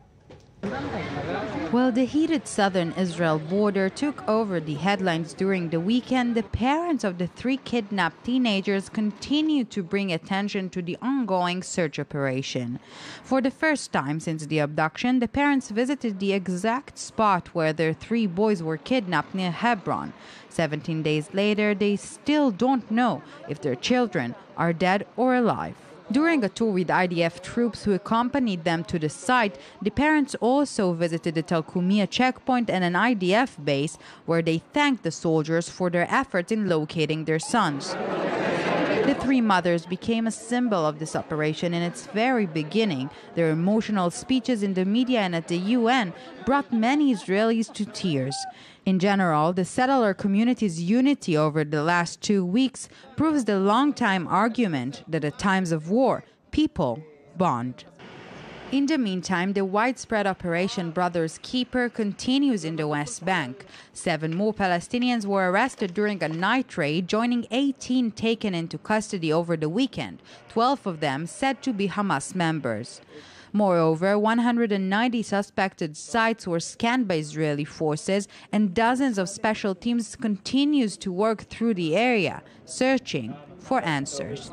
While the heated southern Israel border took over the headlines during the weekend, the parents of the 3 kidnapped teenagers continue to bring attention to the ongoing search operation. For the first time since the abduction, the parents visited the exact spot where their 3 boys were kidnapped near Hebron. 17 days later, they still don't know if their children are dead or alive. During a tour with IDF troops who accompanied them to the site, the parents also visited the Talkumia checkpoint and an IDF base where they thanked the soldiers for their efforts in locating their sons. The 3 mothers became a symbol of this operation in its very beginning. Their emotional speeches in the media and at the UN brought many Israelis to tears. In general, the settler community's unity over the last 2 weeks proves the long-time argument that at times of war, people bond. In the meantime, the widespread Operation Brother's Keeper continues in the West Bank. 7 more Palestinians were arrested during a night raid, joining 18 taken into custody over the weekend, 12 of them said to be Hamas members. Moreover, 190 suspected sites were scanned by Israeli forces, and dozens of special teams continues to work through the area, searching for answers.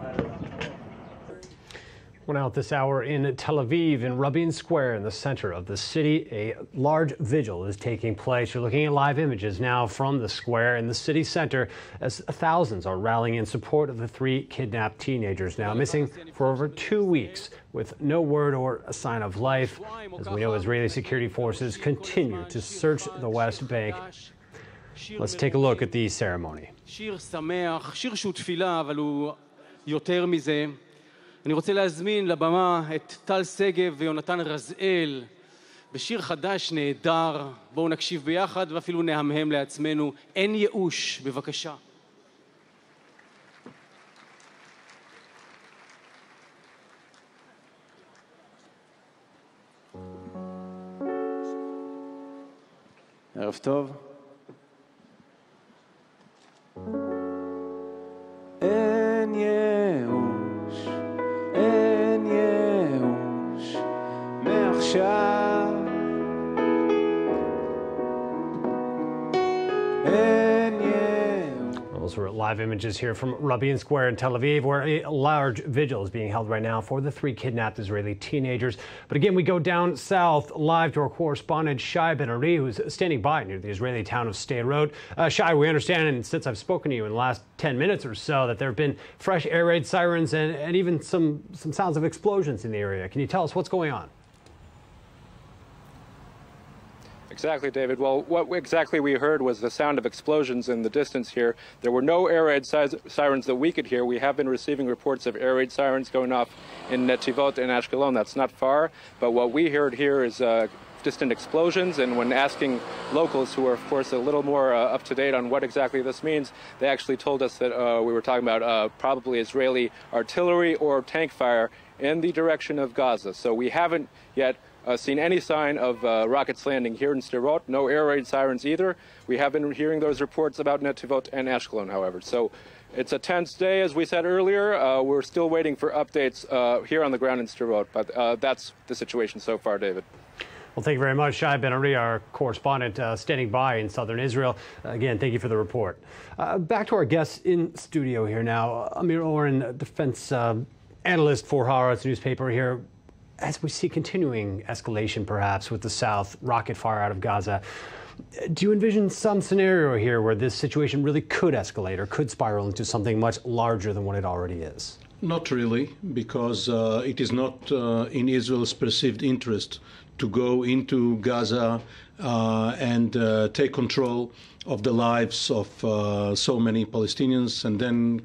Well, now at this hour in Tel Aviv, in Rabin Square in the center of the city, a large vigil is taking place. You're looking at live images now from the square in the city center as thousands are rallying in support of the 3 kidnapped teenagers now missing for over 2 weeks with no word or a sign of life. As we know, Israeli security forces continue to search the West Bank. Let's take a look at the ceremony. אני רוצה להזמין לבמה את טל סגב ויונתן רזאל בשיר חדש נהדר. בואו נקשיב ביחד ואפילו נהמהם לעצמנו. אין ייאוש, בבקשה. ערב טוב. אין ייאוש, אין ייאוש, מעכשיו. אין ייאוש. Those were live images here from Rabin Square in Tel Aviv, where a large vigil is being held right now for the 3 kidnapped Israeli teenagers. But again, we go down south live to our correspondent Shai Ben-Ari, who's standing by near the Israeli town of Sderot. Shai, we understand, and since I've spoken to you in the last 10 minutes or so, that there have been fresh air raid sirens and even some sounds of explosions in the area. Can you tell us what's going on? Exactly, David. Well, what exactly we heard was the sound of explosions in the distance here. There were no air raid sirens that we could hear. We have been receiving reports of air raid sirens going off in Netivot and Ashkelon. That's not far. But what we heard here is distant explosions. And when asking locals, who are, of course, a little more up to date on what exactly this means, they actually told us that we were talking about probably Israeli artillery or tank fire in the direction of Gaza. So we haven't yet seen any sign of rockets landing here in Sderot. No air raid sirens either. We have been hearing those reports about Netivot and Ashkelon, however. So it's a tense day, as we said earlier. We're still waiting for updates here on the ground in Sderot, but that's the situation so far, David. Well, thank you very much, Shai Ben-Ari, our correspondent standing by in southern Israel. Again, thank you for the report. Back to our guests in studio here now. Amir Oren, defense analyst for Haaretz newspaper here. As we see continuing escalation, perhaps, with the South, rocket fire out of Gaza, do you envision some scenario here where this situation really could escalate or could spiral into something much larger than what it already is? Not really, because it is not in Israel's perceived interest to go into Gaza and take control of the lives of so many Palestinians and then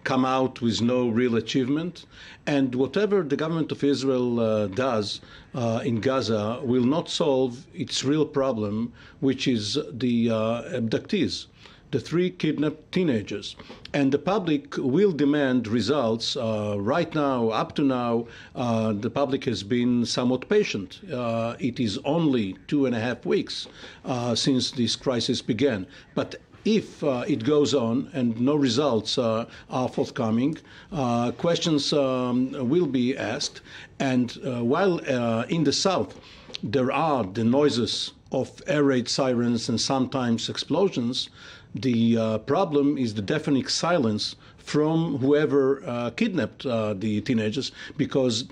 come out with no real achievement. And whatever the government of Israel does in Gaza will not solve its real problem, which is the abductees, the 3 kidnapped teenagers. And the public will demand results. Right now, up to now, the public has been somewhat patient. It is only 2.5 weeks since this crisis began. But if it goes on and no results are forthcoming, questions will be asked. And while in the South, there are the noises of air raid sirens and sometimes explosions, the problem is the deafening silence from whoever kidnapped the teenagers, because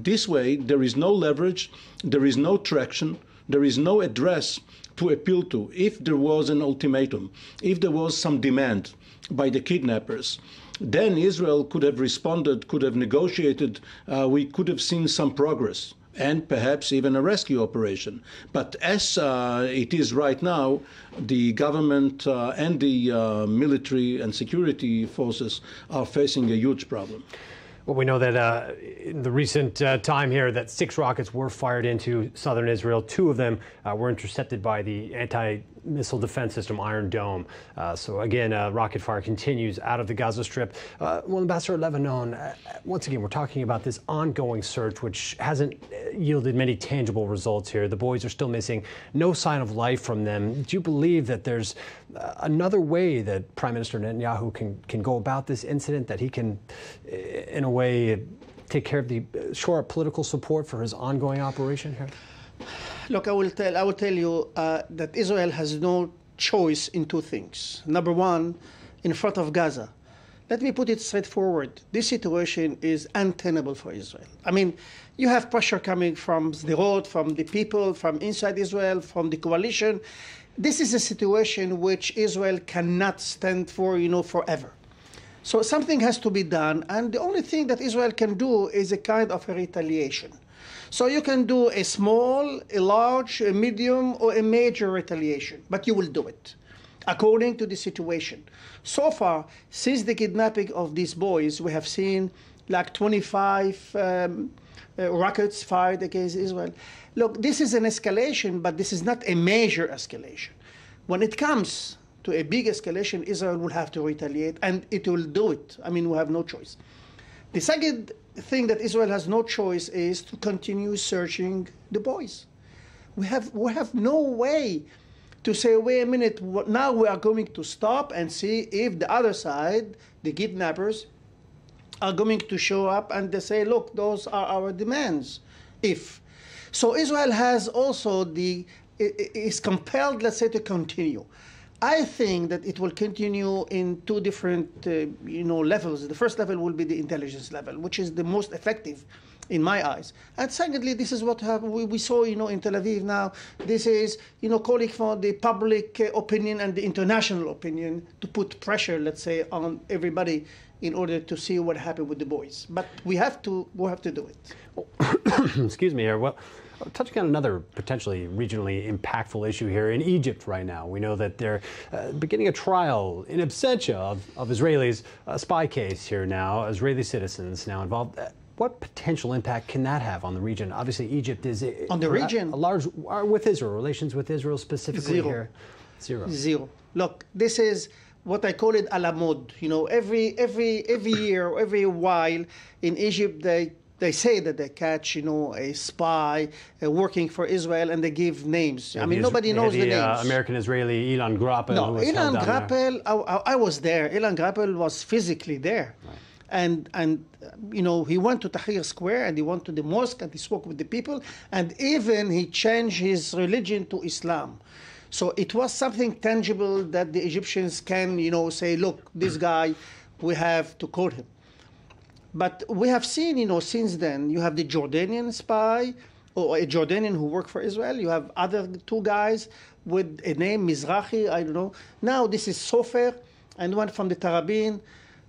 this way there is no leverage, there is no traction, there is no address to appeal to. If there was an ultimatum, if there was some demand by the kidnappers, then Israel could have responded, could have negotiated, we could have seen some progress, and perhaps even a rescue operation. But as it is right now, the government and the military and security forces are facing a huge problem. Well, we know that in the recent time here that 6 rockets were fired into southern Israel. 2 of them were intercepted by the anti-missile defense system Iron Dome. So again, rocket fire continues out of the Gaza Strip. Well, Ambassador Lebanon, once again, we're talking about this ongoing search, which hasn't yielded many tangible results here. The boys are still missing. No sign of life from them. Do you believe that there's another way that Prime Minister Netanyahu can go about this incident, that he can, in a way, take care of the shore up political support for his ongoing operation here? Look, I will tell you that Israel has no choice in 2 things. Number one, in front of Gaza. Let me put it straightforward. This situation is untenable for Israel. I mean, you have pressure coming from the road, from the people, from inside Israel, from the coalition. This is a situation which Israel cannot stand for, forever. So something has to be done, and the only thing that Israel can do is a kind of a retaliation. So you can do a small, a large, a medium, or a major retaliation, but you will do it according to the situation. So far, since the kidnapping of these boys, we have seen like 25 rockets fired against Israel. Look, this is an escalation, but this is not a major escalation. When it comes to a big escalation, Israel will have to retaliate, and it will do it. I mean, we have no choice. The second thing that Israel has no choice is to continue searching the boys. We have no way to say, wait a minute, now we are going to stop and see if the other side, the kidnappers, are going to show up and they say, look, those are our demands. So Israel has also is compelled, let's say, to continue. I think that it will continue in 2 different, levels. The first level will be the intelligence level, which is the most effective in my eyes. And secondly, this is what we saw, in Tel Aviv now. This is, calling for the public opinion and the international opinion to put pressure, let's say, on everybody in order to see what happened with the boys. But we have to do it. Well, excuse me here. Well, touching on another potentially regionally impactful issue here in Egypt right now. We know that they're beginning a trial in absentia of Israelis, a spy case here now, Israeli citizens now involved. What potential impact can that have on the region? Obviously, Egypt is on the region a large with Israel, relations with Israel specifically. Zero. Here. Zero. Look, this is what I call it a la mode. Every year or every while in Egypt they say that they catch, a spy working for Israel, and they give names. I mean, nobody knows the names. American-Israeli Ilan Grappel. No, Ilan Grappel, I was there. Ilan Grappel was physically there. Right. And he went to Tahrir Square, and he went to the mosque, and he spoke with the people, and even he changed his religion to Islam. So it was something tangible that the Egyptians can, say, look, this guy, we have to quote him. But we have seen, since then, you have the Jordanian spy, or a Jordanian who worked for Israel. You have other 2 guys with a name, Mizrahi, I don't know. Now this is Sofer, and one from the Tarabin.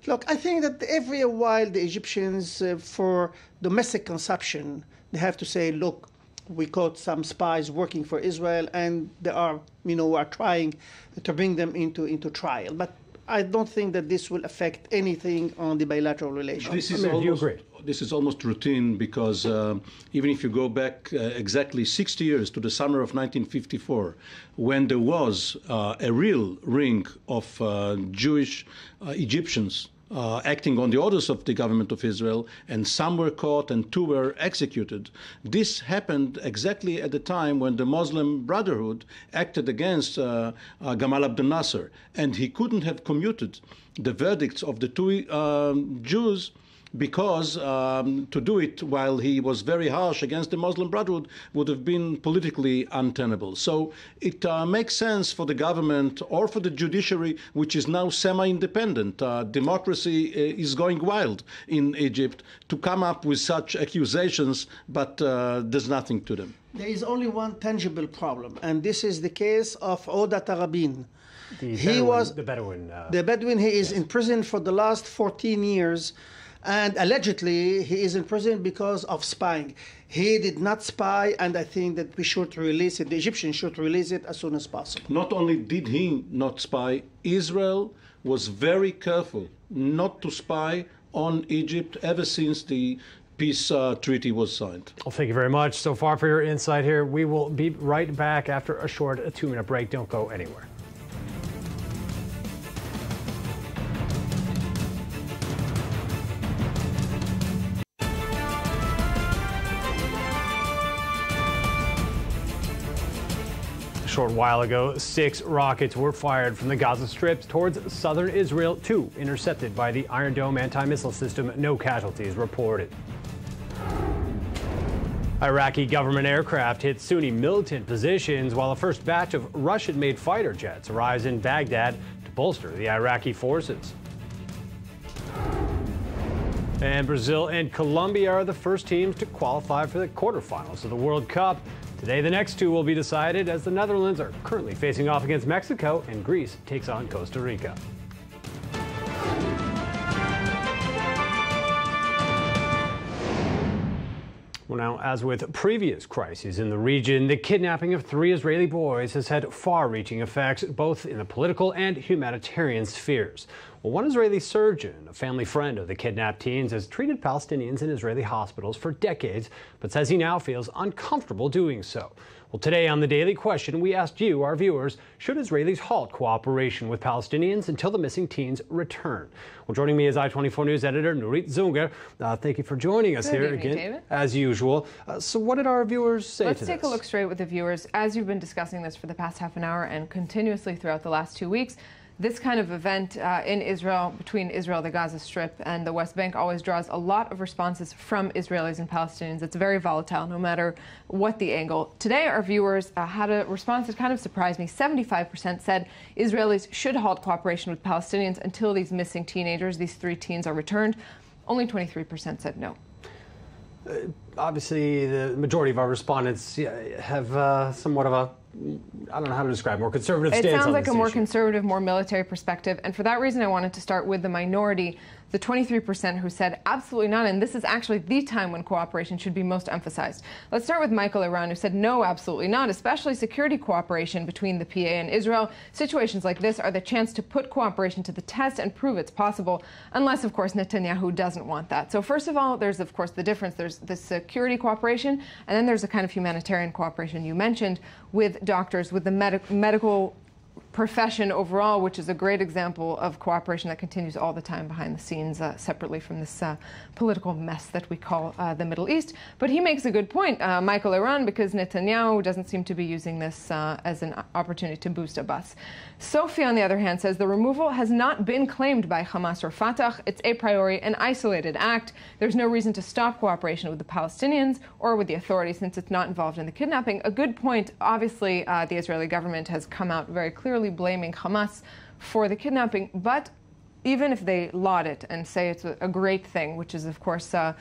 Look, I think that every while the Egyptians, for domestic consumption, they have to say, look, we caught some spies working for Israel, and they are, are trying to bring them into trial. But I don't think that this will affect anything on the bilateral relations. This is almost routine, because even if you go back exactly 60 years to the summer of 1954, when there was a real ring of Jewish Egyptians acting on the orders of the government of Israel, and some were caught and 2 were executed. This happened exactly at the time when the Muslim Brotherhood acted against Gamal Abdel Nasser, and he couldn't have commuted the verdicts of the 2 Jews because to do it while he was very harsh against the Muslim Brotherhood would have been politically untenable. So it makes sense for the government or for the judiciary, which is now semi-independent. Democracy is going wild in Egypt, to come up with such accusations, but there's nothing to them. There is only one tangible problem, and this is the case of Oda Tarabin. The Bedouin. The Bedouin, he is in prison for the last 14 years, and allegedly he is in prison because of spying. He did not spy, and I think that we should release it, the Egyptians should release it as soon as possible. Not only did he not spy, Israel was very careful not to spy on Egypt ever since the peace treaty was signed. Well, thank you very much so far for your insight here. We will be right back after a short 2-minute break. Don't go anywhere. A short while ago, 6 rockets were fired from the Gaza Strip towards southern Israel, 2 intercepted by the Iron Dome anti-missile system. No casualties reported. Iraqi government aircraft hit Sunni militant positions, while a first batch of Russian-made fighter jets arrives in Baghdad to bolster the Iraqi forces. And Brazil and Colombia are the first teams to qualify for the quarterfinals of the World Cup. Today, the next 2 will be decided, as the Netherlands are currently facing off against Mexico and Greece takes on Costa Rica. Well, now, as with previous crises in the region, the kidnapping of 3 Israeli boys has had far-reaching effects both in the political and humanitarian spheres. Well, one Israeli surgeon, a family friend of the kidnapped teens, has treated Palestinians in Israeli hospitals for decades, but says he now feels uncomfortable doing so. Well, today on The Daily Question, we asked you, our viewers, should Israelis halt cooperation with Palestinians until the missing teens return? Well, joining me is I-24 News editor Nurit Zunger. Thank you for joining us here again, David. As usual. So what did our viewers say to this? Let's take a look straight with the viewers. As you've been discussing this for the past half an hour and continuously throughout the last 2 weeks, this kind of event in Israel, between Israel, the Gaza Strip, and the West Bank always draws a lot of responses from Israelis and Palestinians. It's very volatile, no matter what the angle. Today, our viewers had a response that kind of surprised me. 75% said Israelis should halt cooperation with Palestinians until these missing teenagers, these 3 teens, are returned. Only 23% said no. Obviously, the majority of our respondents have somewhat of a, I don't know how to describe, more conservative stance on this issue. It sounds like a more conservative, more military perspective. And for that reason, I wanted to start with the minority, the 23% who said absolutely not. And this is actually the time when cooperation should be most emphasized. Let's start with Michael Iran, who said no, absolutely not, especially security cooperation between the PA and Israel. Situations like this are the chance to put cooperation to the test and prove it's possible, unless, of course, Netanyahu doesn't want that. So first of all, there's, of course, the difference. There's the security cooperation, and then there's a kind of humanitarian cooperation you mentioned with doctors, with the medical profession overall, which is a great example of cooperation that continues all the time behind the scenes, separately from this political mess that we call the Middle East. But he makes a good point, Michael Iran, because Netanyahu doesn't seem to be using this as an opportunity to boost Abbas. Sophie, on the other hand, says the removal has not been claimed by Hamas or Fatah. It's a priori an isolated act. There's no reason to stop cooperation with the Palestinians or with the authorities since it's not involved in the kidnapping. A good point. Obviously, the Israeli government has come out very clearly blaming Hamas for the kidnapping, but even if they laud it and say it's a great thing, which is, of course, a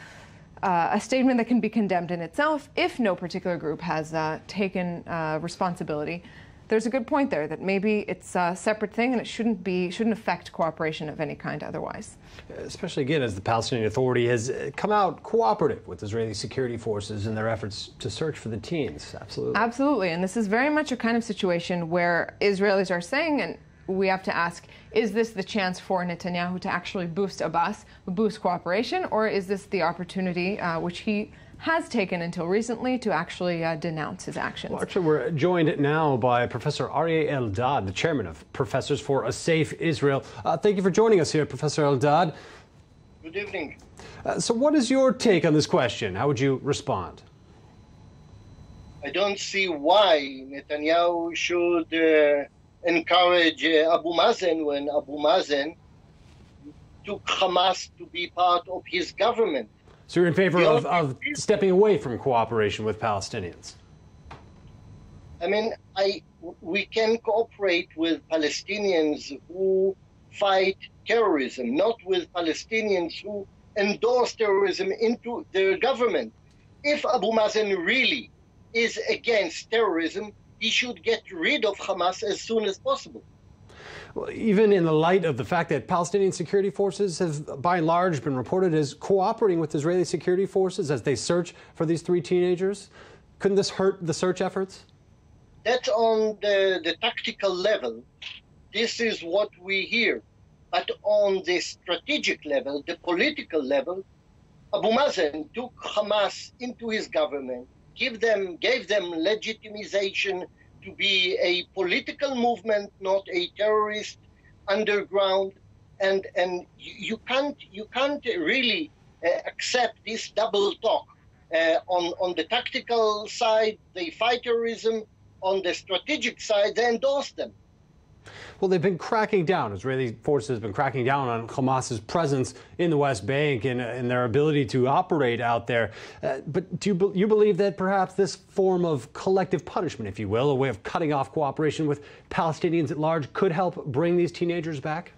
statement that can be condemned in itself if no particular group has taken responsibility, there's a good point there that maybe it's a separate thing and it shouldn't affect cooperation of any kind otherwise. Especially, again, as the Palestinian Authority has come out cooperative with Israeli security forces in their efforts to search for the teens. Absolutely. Absolutely. And this is very much a kind of situation where Israelis are saying, and we have to ask, is this the chance for Netanyahu to actually boost Abbas, boost cooperation, or is this the opportunity which he has taken until recently to actually denounce his actions? Well, actually, we're joined now by Professor Aryeh Eldad, the chairman of Professors for a Safe Israel. Thank you for joining us here, Professor Eldad. Good evening. So what is your take on this question? How would you respond? I don't see why Netanyahu should encourage Abu Mazen when Abu Mazen took Hamas to be part of his government. So you're in favor of stepping away from cooperation with Palestinians? I mean, we can cooperate with Palestinians who fight terrorism, not with Palestinians who endorse terrorism into their government. If Abu Mazen really is against terrorism, he should get rid of Hamas as soon as possible. Well, even in the light of the fact that Palestinian security forces have, by and large, been reported as cooperating with Israeli security forces as they search for these 3 teenagers, couldn't this hurt the search efforts? That's on the tactical level. This is what we hear. But on the strategic level, the political level, Abu Mazen took Hamas into his government, gave them legitimization to be a political movement, not a terrorist underground, and you can't really accept this double talk. On the tactical side, they fight terrorism. On the strategic side, they endorse them. Well, they've been cracking down. Israeli forces have been cracking down on Hamas's presence in the West Bank and their ability to operate out there. But do you believe that perhaps this form of collective punishment, if you will, a way of cutting off cooperation with Palestinians at large, could help bring these teenagers back?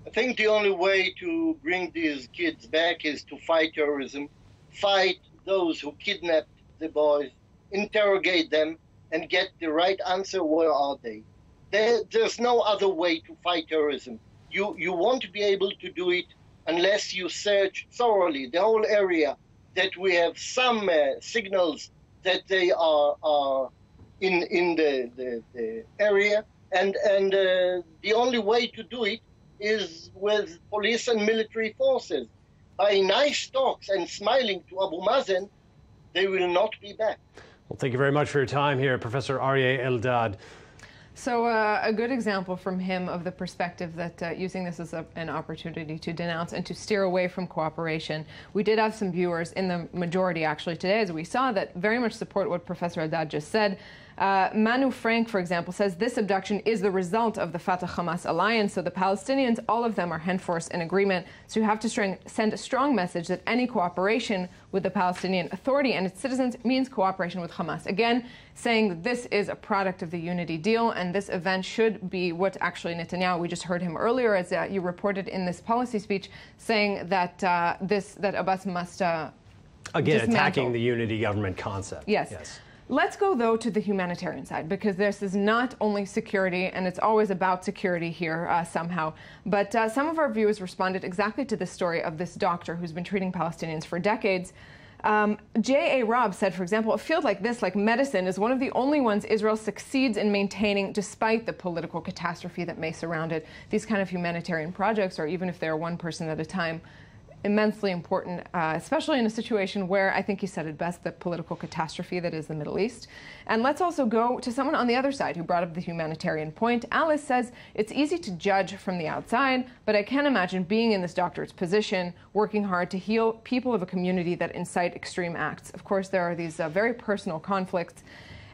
I think the only way to bring these kids back is to fight terrorism, fight those who kidnapped the boys, interrogate them, and get the right answer. Where are they? There's no other way to fight terrorism. You won't be able to do it unless you search thoroughly the whole area, that we have some signals that they are in the area, and the only way to do it is with police and military forces. By nice talks and smiling to Abu Mazen, they will not be back. Well, thank you very much for your time here, Professor Aryeh Eldad. So a good example from him of the perspective that using this as an opportunity to denounce and to steer away from cooperation. We did have some viewers in the majority actually today, as we saw, that very much support what Professor Eldad just said. Manu Frank, for example, says this abduction is the result of the Fatah-Hamas alliance, so the Palestinians, all of them are henceforth in agreement. So you have to send a strong message that any cooperation with the Palestinian Authority and its citizens means cooperation with Hamas. Again, saying that this is a product of the unity deal, and this event should be what actually Netanyahu, we just heard him earlier, as you reported in this policy speech, saying that that Abbas must again, dismantle. attacking the unity government concept. Yes. Let's go, though, to the humanitarian side, because this is not only security, and it's always about security here somehow. But some of our viewers responded exactly to the story of this doctor who's been treating Palestinians for decades. J.A. Robb said, for example, a field like this, like medicine, is one of the only ones Israel succeeds in maintaining despite the political catastrophe that may surround it. These kind of humanitarian projects, or even if they're one person at a time, immensely important, especially in a situation where, I think he said it best, the political catastrophe that is the Middle East. And let's also go to someone on the other side who brought up the humanitarian point. Alice says, it's easy to judge from the outside, but I can't imagine being in this doctor's position, working hard to heal people of a community that incite extreme acts. Of course, there are these very personal conflicts.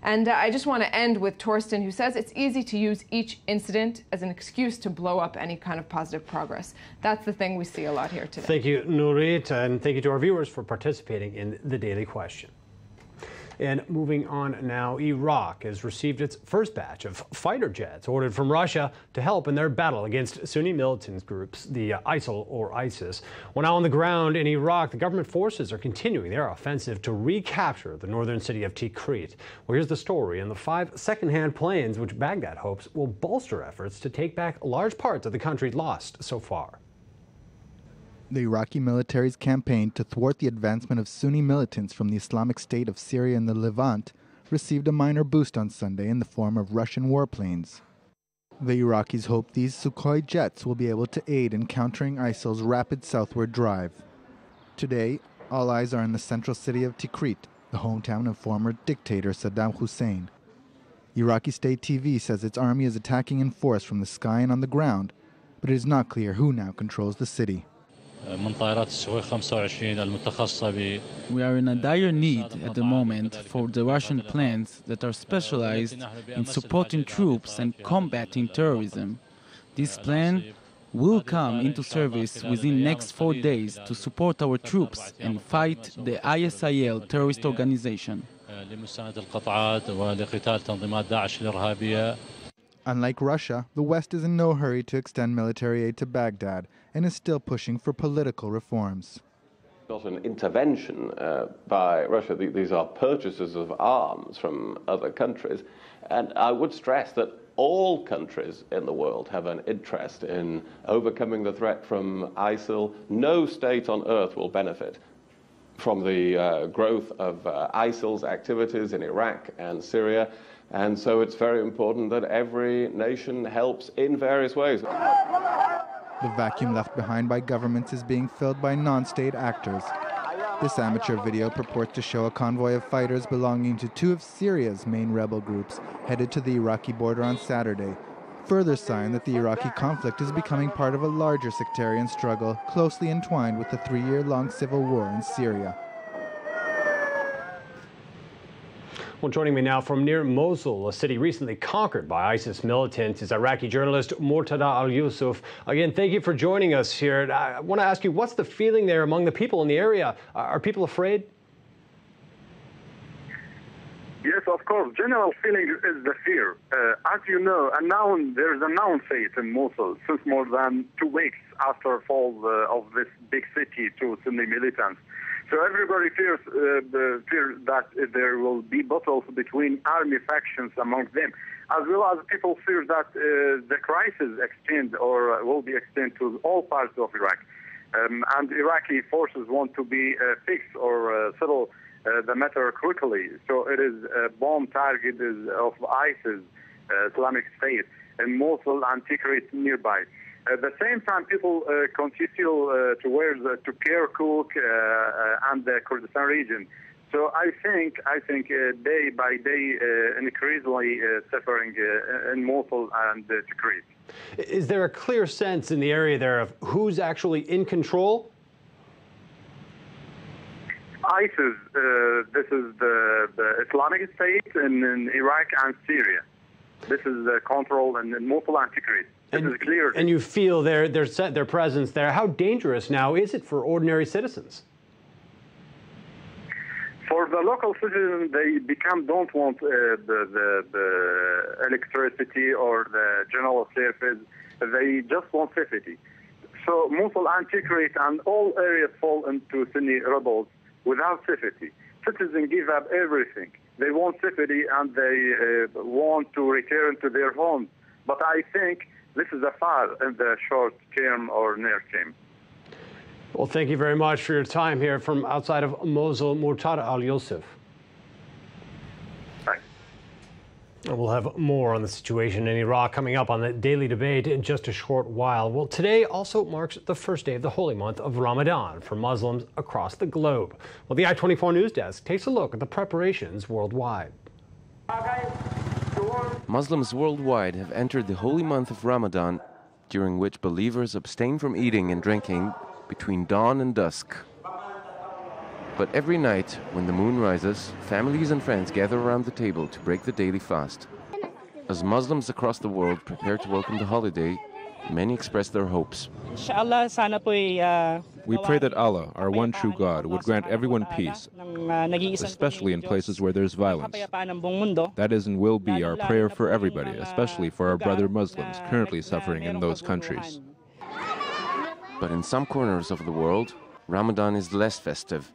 And I just want to end with Torsten, who says it's easy to use each incident as an excuse to blow up any kind of positive progress. That's the thing we see a lot here today. Thank you, Nurit, and thank you to our viewers for participating in the Daily Question. And moving on now, Iraq has received its first batch of fighter jets ordered from Russia to help in their battle against Sunni militant groups, the ISIL or ISIS. Well, now on the ground in Iraq, the government forces are continuing their offensive to recapture the northern city of Tikrit. Well, here's the story and the 5 second-hand planes which Baghdad hopes will bolster efforts to take back large parts of the country lost so far. The Iraqi military's campaign to thwart the advancement of Sunni militants from the Islamic State of Syria and the Levant received a minor boost on Sunday in the form of Russian warplanes. The Iraqis hope these Sukhoi jets will be able to aid in countering ISIL's rapid southward drive. Today, all eyes are in the central city of Tikrit, the hometown of former dictator Saddam Hussein. Iraqi state TV says its army is attacking in force from the sky and on the ground, but it is not clear who now controls the city. We are in a dire need at the moment for the Russian planes that are specialized in supporting troops and combating terrorism. This plan will come into service within next 4 days to support our troops and fight the ISIL terrorist organization. Unlike Russia, the West is in no hurry to extend military aid to Baghdad and is still pushing for political reforms. Not an intervention by Russia. These are purchases of arms from other countries. And I would stress that all countries in the world have an interest in overcoming the threat from ISIL. No state on earth will benefit from the growth of ISIL's activities in Iraq and Syria. And so it's very important that every nation helps in various ways. The vacuum left behind by governments is being filled by non-state actors. This amateur video purports to show a convoy of fighters belonging to two of Syria's main rebel groups headed to the Iraqi border on Saturday. Further sign that the Iraqi conflict is becoming part of a larger sectarian struggle closely entwined with the 3-year-long civil war in Syria. Well, joining me now from near Mosul, a city recently conquered by ISIS militants, is Iraqi journalist Murtada Al-Yusuf. Again, thank you for joining us here. I want to ask you, what's the feeling there among the people in the area? Are people afraid? Yes, of course. General feeling is the fear. As you know, there's a known fate in Mosul since more than 2 weeks after fall of this big city to Sunni militants. So everybody fears that there will be battles between army factions among them, as well as people fear that the crisis extend or will be extended to all parts of Iraq. And Iraqi forces want to be fixed or settle the matter quickly. So it is a bomb target of ISIS, Islamic State, in Mosul and Tikrit nearby. At the same time, people continue towards to Kirkuk and the Kurdistan region. So I think day by day, increasingly suffering in Mosul and Tikrit. Is there a clear sense in the area there of who's actually in control? ISIS, this is the Islamic State in Iraq and Syria. This is control in Mosul and Tikrit. And you feel their presence there. How dangerous now is it for ordinary citizens? For the local citizens, they don't want the electricity or the general service. They just want safety. So Mosul and Tikrit and all areas fall into Sunni rebels without safety. Citizens give up everything. They want safety and they want to return to their homes. But I think this is a far in the short term or near term. Well, thank you very much for your time here from outside of Mosul, Murtada Al-Yusuf. Thanks. We'll have more on the situation in Iraq coming up on the Daily Debate in just a short while. Well, today also marks the first day of the holy month of Ramadan for Muslims across the globe. Well, the I-24 News Desk takes a look at the preparations worldwide. Muslims worldwide have entered the holy month of Ramadan, during which believers abstain from eating and drinking between dawn and dusk. But every night, when the moon rises, families and friends gather around the table to break the daily fast. As Muslims across the world prepare to welcome the holiday, many express their hopes. We pray that Allah, our one true God, would grant everyone peace, especially in places where there's violence. That is and will be our prayer for everybody, especially for our brother Muslims currently suffering in those countries. But in some corners of the world, Ramadan is less festive.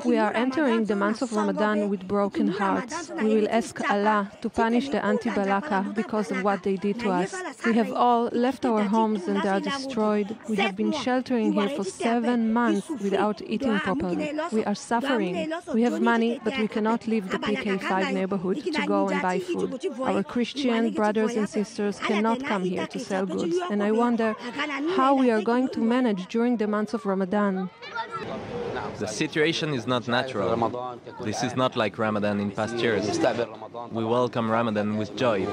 We are entering the month of Ramadan with broken hearts. We will ask Allah to punish the anti-Balaka because of what they did to us. We have all left our homes and they are destroyed. We have been sheltering here for 7 months without eating properly. We are suffering. We have money, but we cannot leave the PK5 neighborhood to go and buy food. Our Christian brothers and sisters cannot come here to sell goods. And I wonder how we are going to manage during the month of Ramadan. The situation is not natural. This is not like Ramadan in past years. We welcome Ramadan with joy.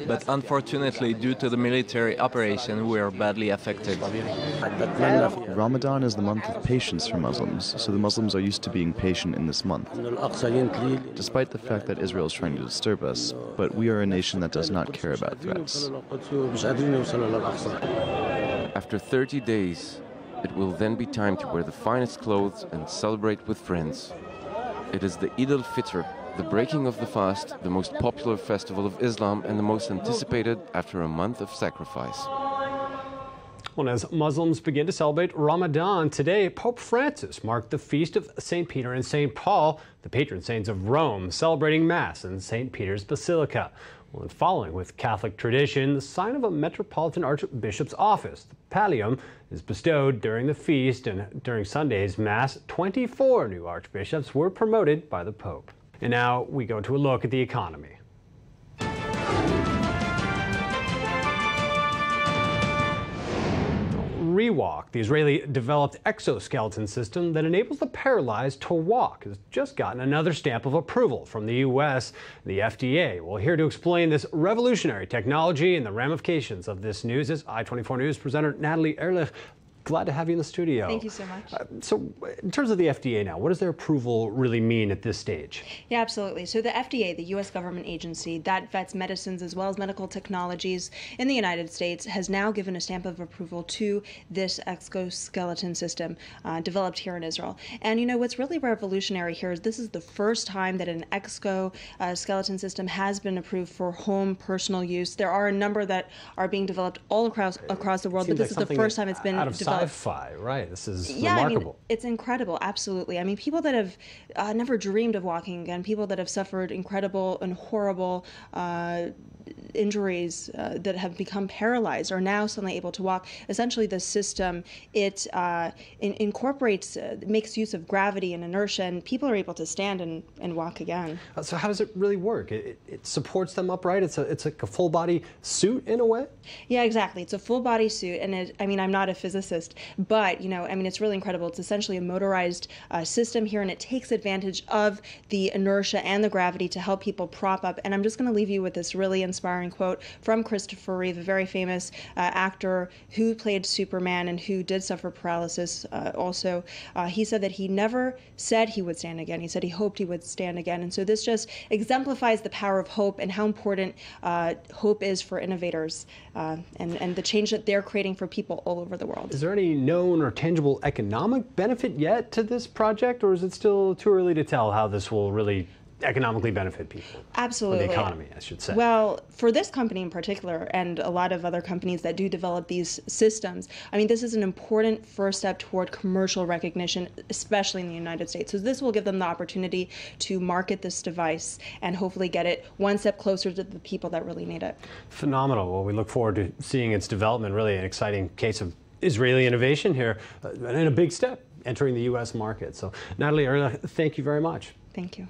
But unfortunately, due to the military operation, we are badly affected. Ramadan is the month of patience for Muslims, so the Muslims are used to being patient in this month. Despite the fact that Israel is trying to disturb us, but we are a nation that does not care about threats. After 30 days, it will then be time to wear the finest clothes and celebrate with friends. It is the Eid al-Fitr, the breaking of the fast, the most popular festival of Islam and the most anticipated after a month of sacrifice. Well, as Muslims begin to celebrate Ramadan today, Pope Francis marked the feast of St. Peter and St. Paul, the patron saints of Rome, celebrating Mass in St. Peter's Basilica. Well, and following with Catholic tradition, the sign of a Metropolitan Archbishop's office, the pallium, is bestowed during the feast, and during Sunday's Mass, 24 new archbishops were promoted by the Pope. And now we go to a look at the economy. ReWalk, the Israeli-developed exoskeleton system that enables the paralyzed to walk, has just gotten another stamp of approval from the U.S., the FDA. Well, here to explain this revolutionary technology and the ramifications of this news is I-24 News presenter Natalie Ehrlich. Glad to have you in the studio. Thank you so much. So in terms of the FDA now, what does their approval really mean at this stage? Yeah, absolutely. So the FDA, the U.S. government agency that vets medicines as well as medical technologies in the United States, has now given a stamp of approval to this exoskeleton system developed here in Israel. And you know, what's really revolutionary here is this is the first time that an exoskeleton system has been approved for home personal use. There are a number that are being developed all across the world, but this is the first time it's been developed. Sci-fi, right? This is remarkable. I mean, it's incredible, absolutely. I mean, people that have never dreamed of walking again, people that have suffered incredible and horrible injuries that have become paralyzed are now suddenly able to walk. Essentially, the system, it incorporates, makes use of gravity and inertia, and people are able to stand and walk again. So how does it really work? It supports them upright? It's like a full body suit in a way? Yeah, exactly. It's a full body suit, and I mean, I'm not a physicist, but you know, I mean, it's really incredible. It's essentially a motorized system here, and it takes advantage of the inertia and the gravity to help people prop up. And I'm just going to leave you with this really inspiring quote from Christopher Reeve, a very famous actor who played Superman and who did suffer paralysis also. He said that he never said he would stand again. He said he hoped he would stand again. And so this just exemplifies the power of hope and how important hope is for innovators and the change that they're creating for people all over the world. Is there any known or tangible economic benefit yet to this project, or is it still too early to tell how this will really economically benefit people? Absolutely. Or the economy, I should say. Well, for this company in particular, and a lot of other companies that do develop these systems, I mean, this is an important first step toward commercial recognition, especially in the United States. So this will give them the opportunity to market this device and hopefully get it one step closer to the people that really need it. Phenomenal. Well, we look forward to seeing its development. Really an exciting case of Israeli innovation here, and a big step entering the U.S. market. So, Natalie Ehrlich, thank you very much. Thank you.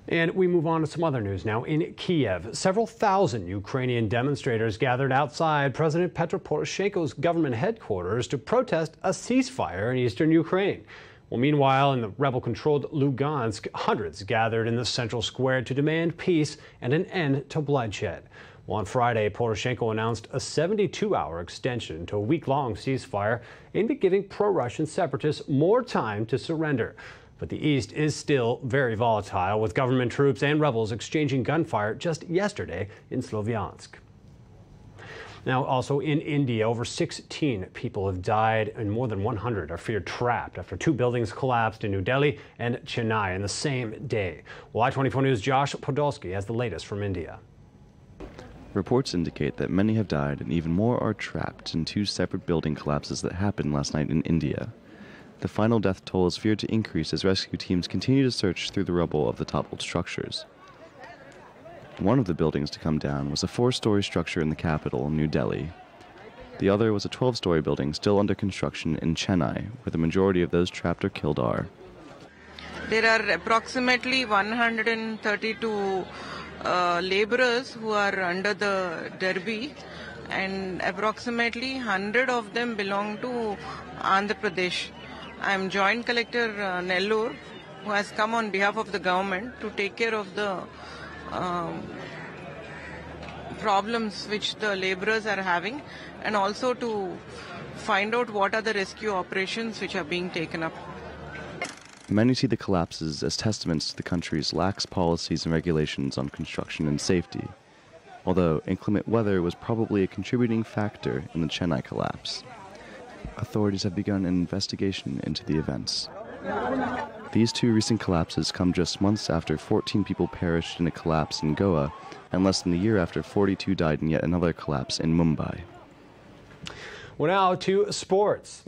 And we move on to some other news now. In Kiev, several thousand Ukrainian demonstrators gathered outside President Petro Poroshenko's government headquarters to protest a ceasefire in eastern Ukraine. Well, meanwhile, in the rebel-controlled Lugansk, hundreds gathered in the central square to demand peace and an end to bloodshed. Well, on Friday, Poroshenko announced a 72-hour extension to a week-long ceasefire aimed at giving pro-Russian separatists more time to surrender. But the east is still very volatile, with government troops and rebels exchanging gunfire just yesterday in Sloviansk. Now, also in India, over 16 people have died and more than 100 are feared trapped after two buildings collapsed in New Delhi and Chennai in the same day. Well, I-24 News' Josh Podolsky has the latest from India. Reports indicate that many have died and even more are trapped in two separate building collapses that happened last night in India. The final death toll is feared to increase as rescue teams continue to search through the rubble of the toppled structures. One of the buildings to come down was a 4-story structure in the capital, New Delhi. The other was a 12-story building still under construction in Chennai, where the majority of those trapped or killed are. There are approximately 132 laborers who are under the derby, and approximately 100 of them belong to Andhra Pradesh. I am Joint Collector Nellore, who has come on behalf of the government to take care of the problems which the laborers are having, and also to find out what are the rescue operations which are being taken up. Many see the collapses as testaments to the country's lax policies and regulations on construction and safety, although inclement weather was probably a contributing factor in the Chennai collapse. Authorities have begun an investigation into the events. These two recent collapses come just months after 14 people perished in a collapse in Goa, and less than a year after 42 died in yet another collapse in Mumbai. Well, now to sports.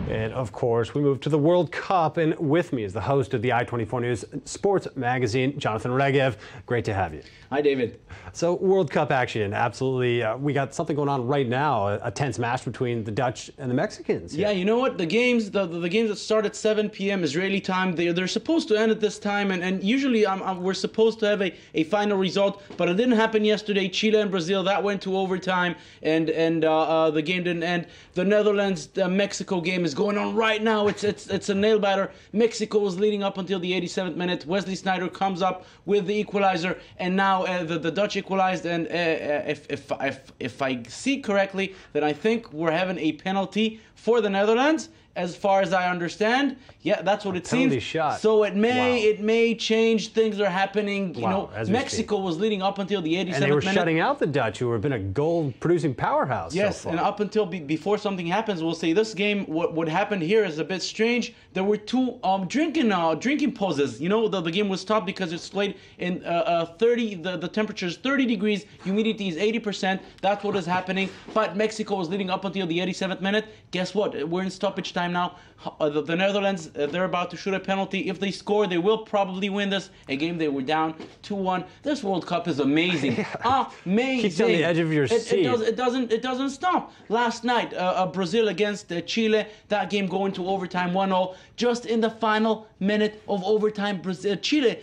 And of course, we move to the World Cup, and with me is the host of the I-24 News Sports Magazine, Jonathan Regev. Great to have you. Hi, David. So, World Cup action, absolutely. We got something going on right now, a tense match between the Dutch and the Mexicans. Yeah, you know what? The games that start at 7 p.m. Israeli time, they're supposed to end at this time, and usually we're supposed to have a final result, but it didn't happen yesterday. Chile and Brazil, that went to overtime, and the game didn't end. The Netherlands-Mexico game is going on right now. It's a nail biter. Mexico was leading up until the 87th minute. Wesley Sneijder comes up with the equalizer, and now the Dutch equalized. And if I see correctly, then I think we're having a penalty for the Netherlands. As far as I understand, yeah, that's what it seems. Shot. So it may change. Things are happening. You know, Mexico was leading up until the 87th minute. And they were shutting out the Dutch, who have been a goal-producing powerhouse. Yes, so far. and up until before something happens, we'll say this game. What happened here is a bit strange. There were two drinking pauses. You know, the game was stopped because it's played in 30. The temperature is 30 degrees. Humidity is 80%. That's what is happening. But Mexico was leading up until the 87th minute. Guess what? We're in stoppage time now. The Netherlands, they're about to shoot a penalty. If they score, they will probably win this. A game they were down 2-1. This World Cup is amazing. Amazing. Keeps you on the edge of your seat. It doesn't stop. Last night, Brazil against Chile, that game going to overtime 1-0. Just in the final minute of overtime, Chile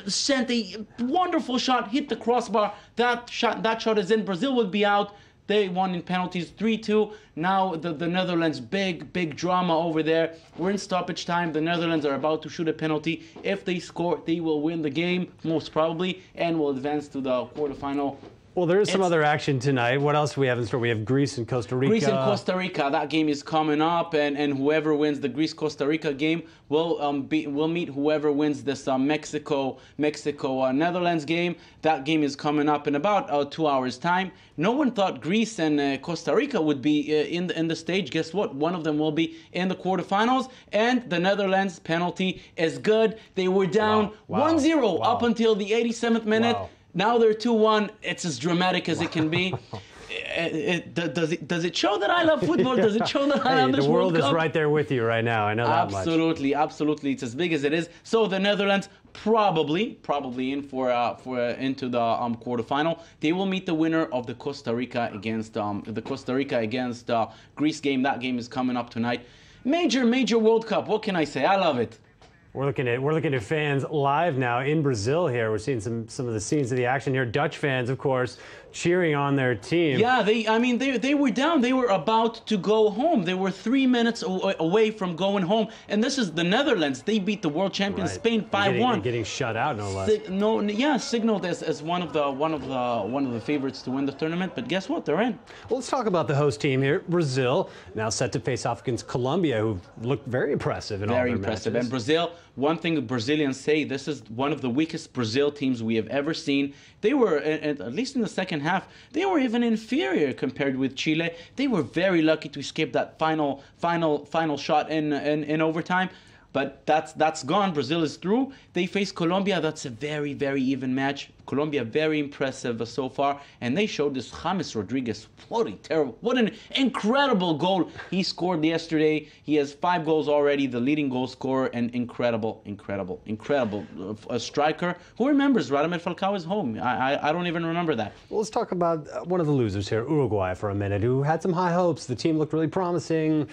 sent a wonderful shot, hit the crossbar. That shot is in. Brazil will be out. They won in penalties 3-2. Now the Netherlands, big drama over there. We're in stoppage time. The Netherlands are about to shoot a penalty. If they score, they will win the game, most probably, and will advance to the quarterfinal. Well, there is some other action tonight. What else do we have in store? We have Greece and Costa Rica. Greece and Costa Rica. That game is coming up, and whoever wins the Greece-Costa Rica game will meet whoever wins this Mexico-Netherlands game. That game is coming up in about 2 hours' time. No one thought Greece and Costa Rica would be in the stage. Guess what? One of them will be in the quarterfinals, and the Netherlands penalty is good. They were down 1-0 up until the 87th minute. Wow. Now they're 2-1. It's as dramatic as it can be. Does it show that I love football? Does it show that I love this World Cup? The world is right there with you right now. I know that much. Absolutely. It's as big as it is. So the Netherlands probably in for into the quarterfinal. They will meet the winner of the Costa Rica against Greece game. That game is coming up tonight. Major World Cup. What can I say? I love it. We're looking at fans live now in Brazil here. We're seeing some of the scenes of the action here. Dutch fans, of course, cheering on their team. Yeah, they were down. They were about to go home. They were 3 minutes away from going home. And this is the Netherlands. They beat the world champions Spain 5-1. Getting shut out, no less. Signaled as one of the favorites to win the tournament. But guess what? They're in. Well, let's talk about the host team here, Brazil, now set to face off against Colombia, who looked very impressive in all their matches. And Brazil. One thing the Brazilians say, this is one of the weakest Brazil teams we have ever seen. They were, at least in the second half, they were even inferior compared with Chile. They were very lucky to escape that final shot in overtime. But that's gone. Brazil is through. They face Colombia. That's a very even match. Colombia very impressive so far, and they showed this James Rodriguez. What an incredible goal he scored yesterday. He has 5 goals already, the leading goal scorer, and incredible striker. Who remembers Radamel Falcao is home? I don't even remember that. Well, let's talk about one of the losers here, Uruguay, for a minute, who had some high hopes. The team looked really promising.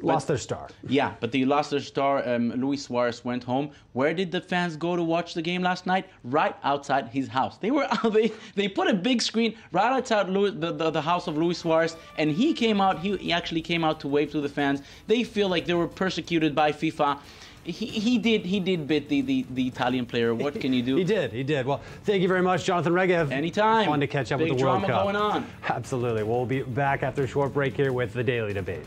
Lost their star. Yeah, but they lost their star. Luis Suarez went home. Where did the fans go to watch the game last night? Right outside his house. They put a big screen right outside the house of Luis Suarez, and he came out. He actually came out to wave to the fans. They feel like they were persecuted by FIFA. he did bit the Italian player. What can you do? He did. Well, thank you very much, Jonathan Regev. Anytime. Fun to catch up Big with the World drama Cup. going on. Absolutely. We'll be back after a short break here with the Daily Debate.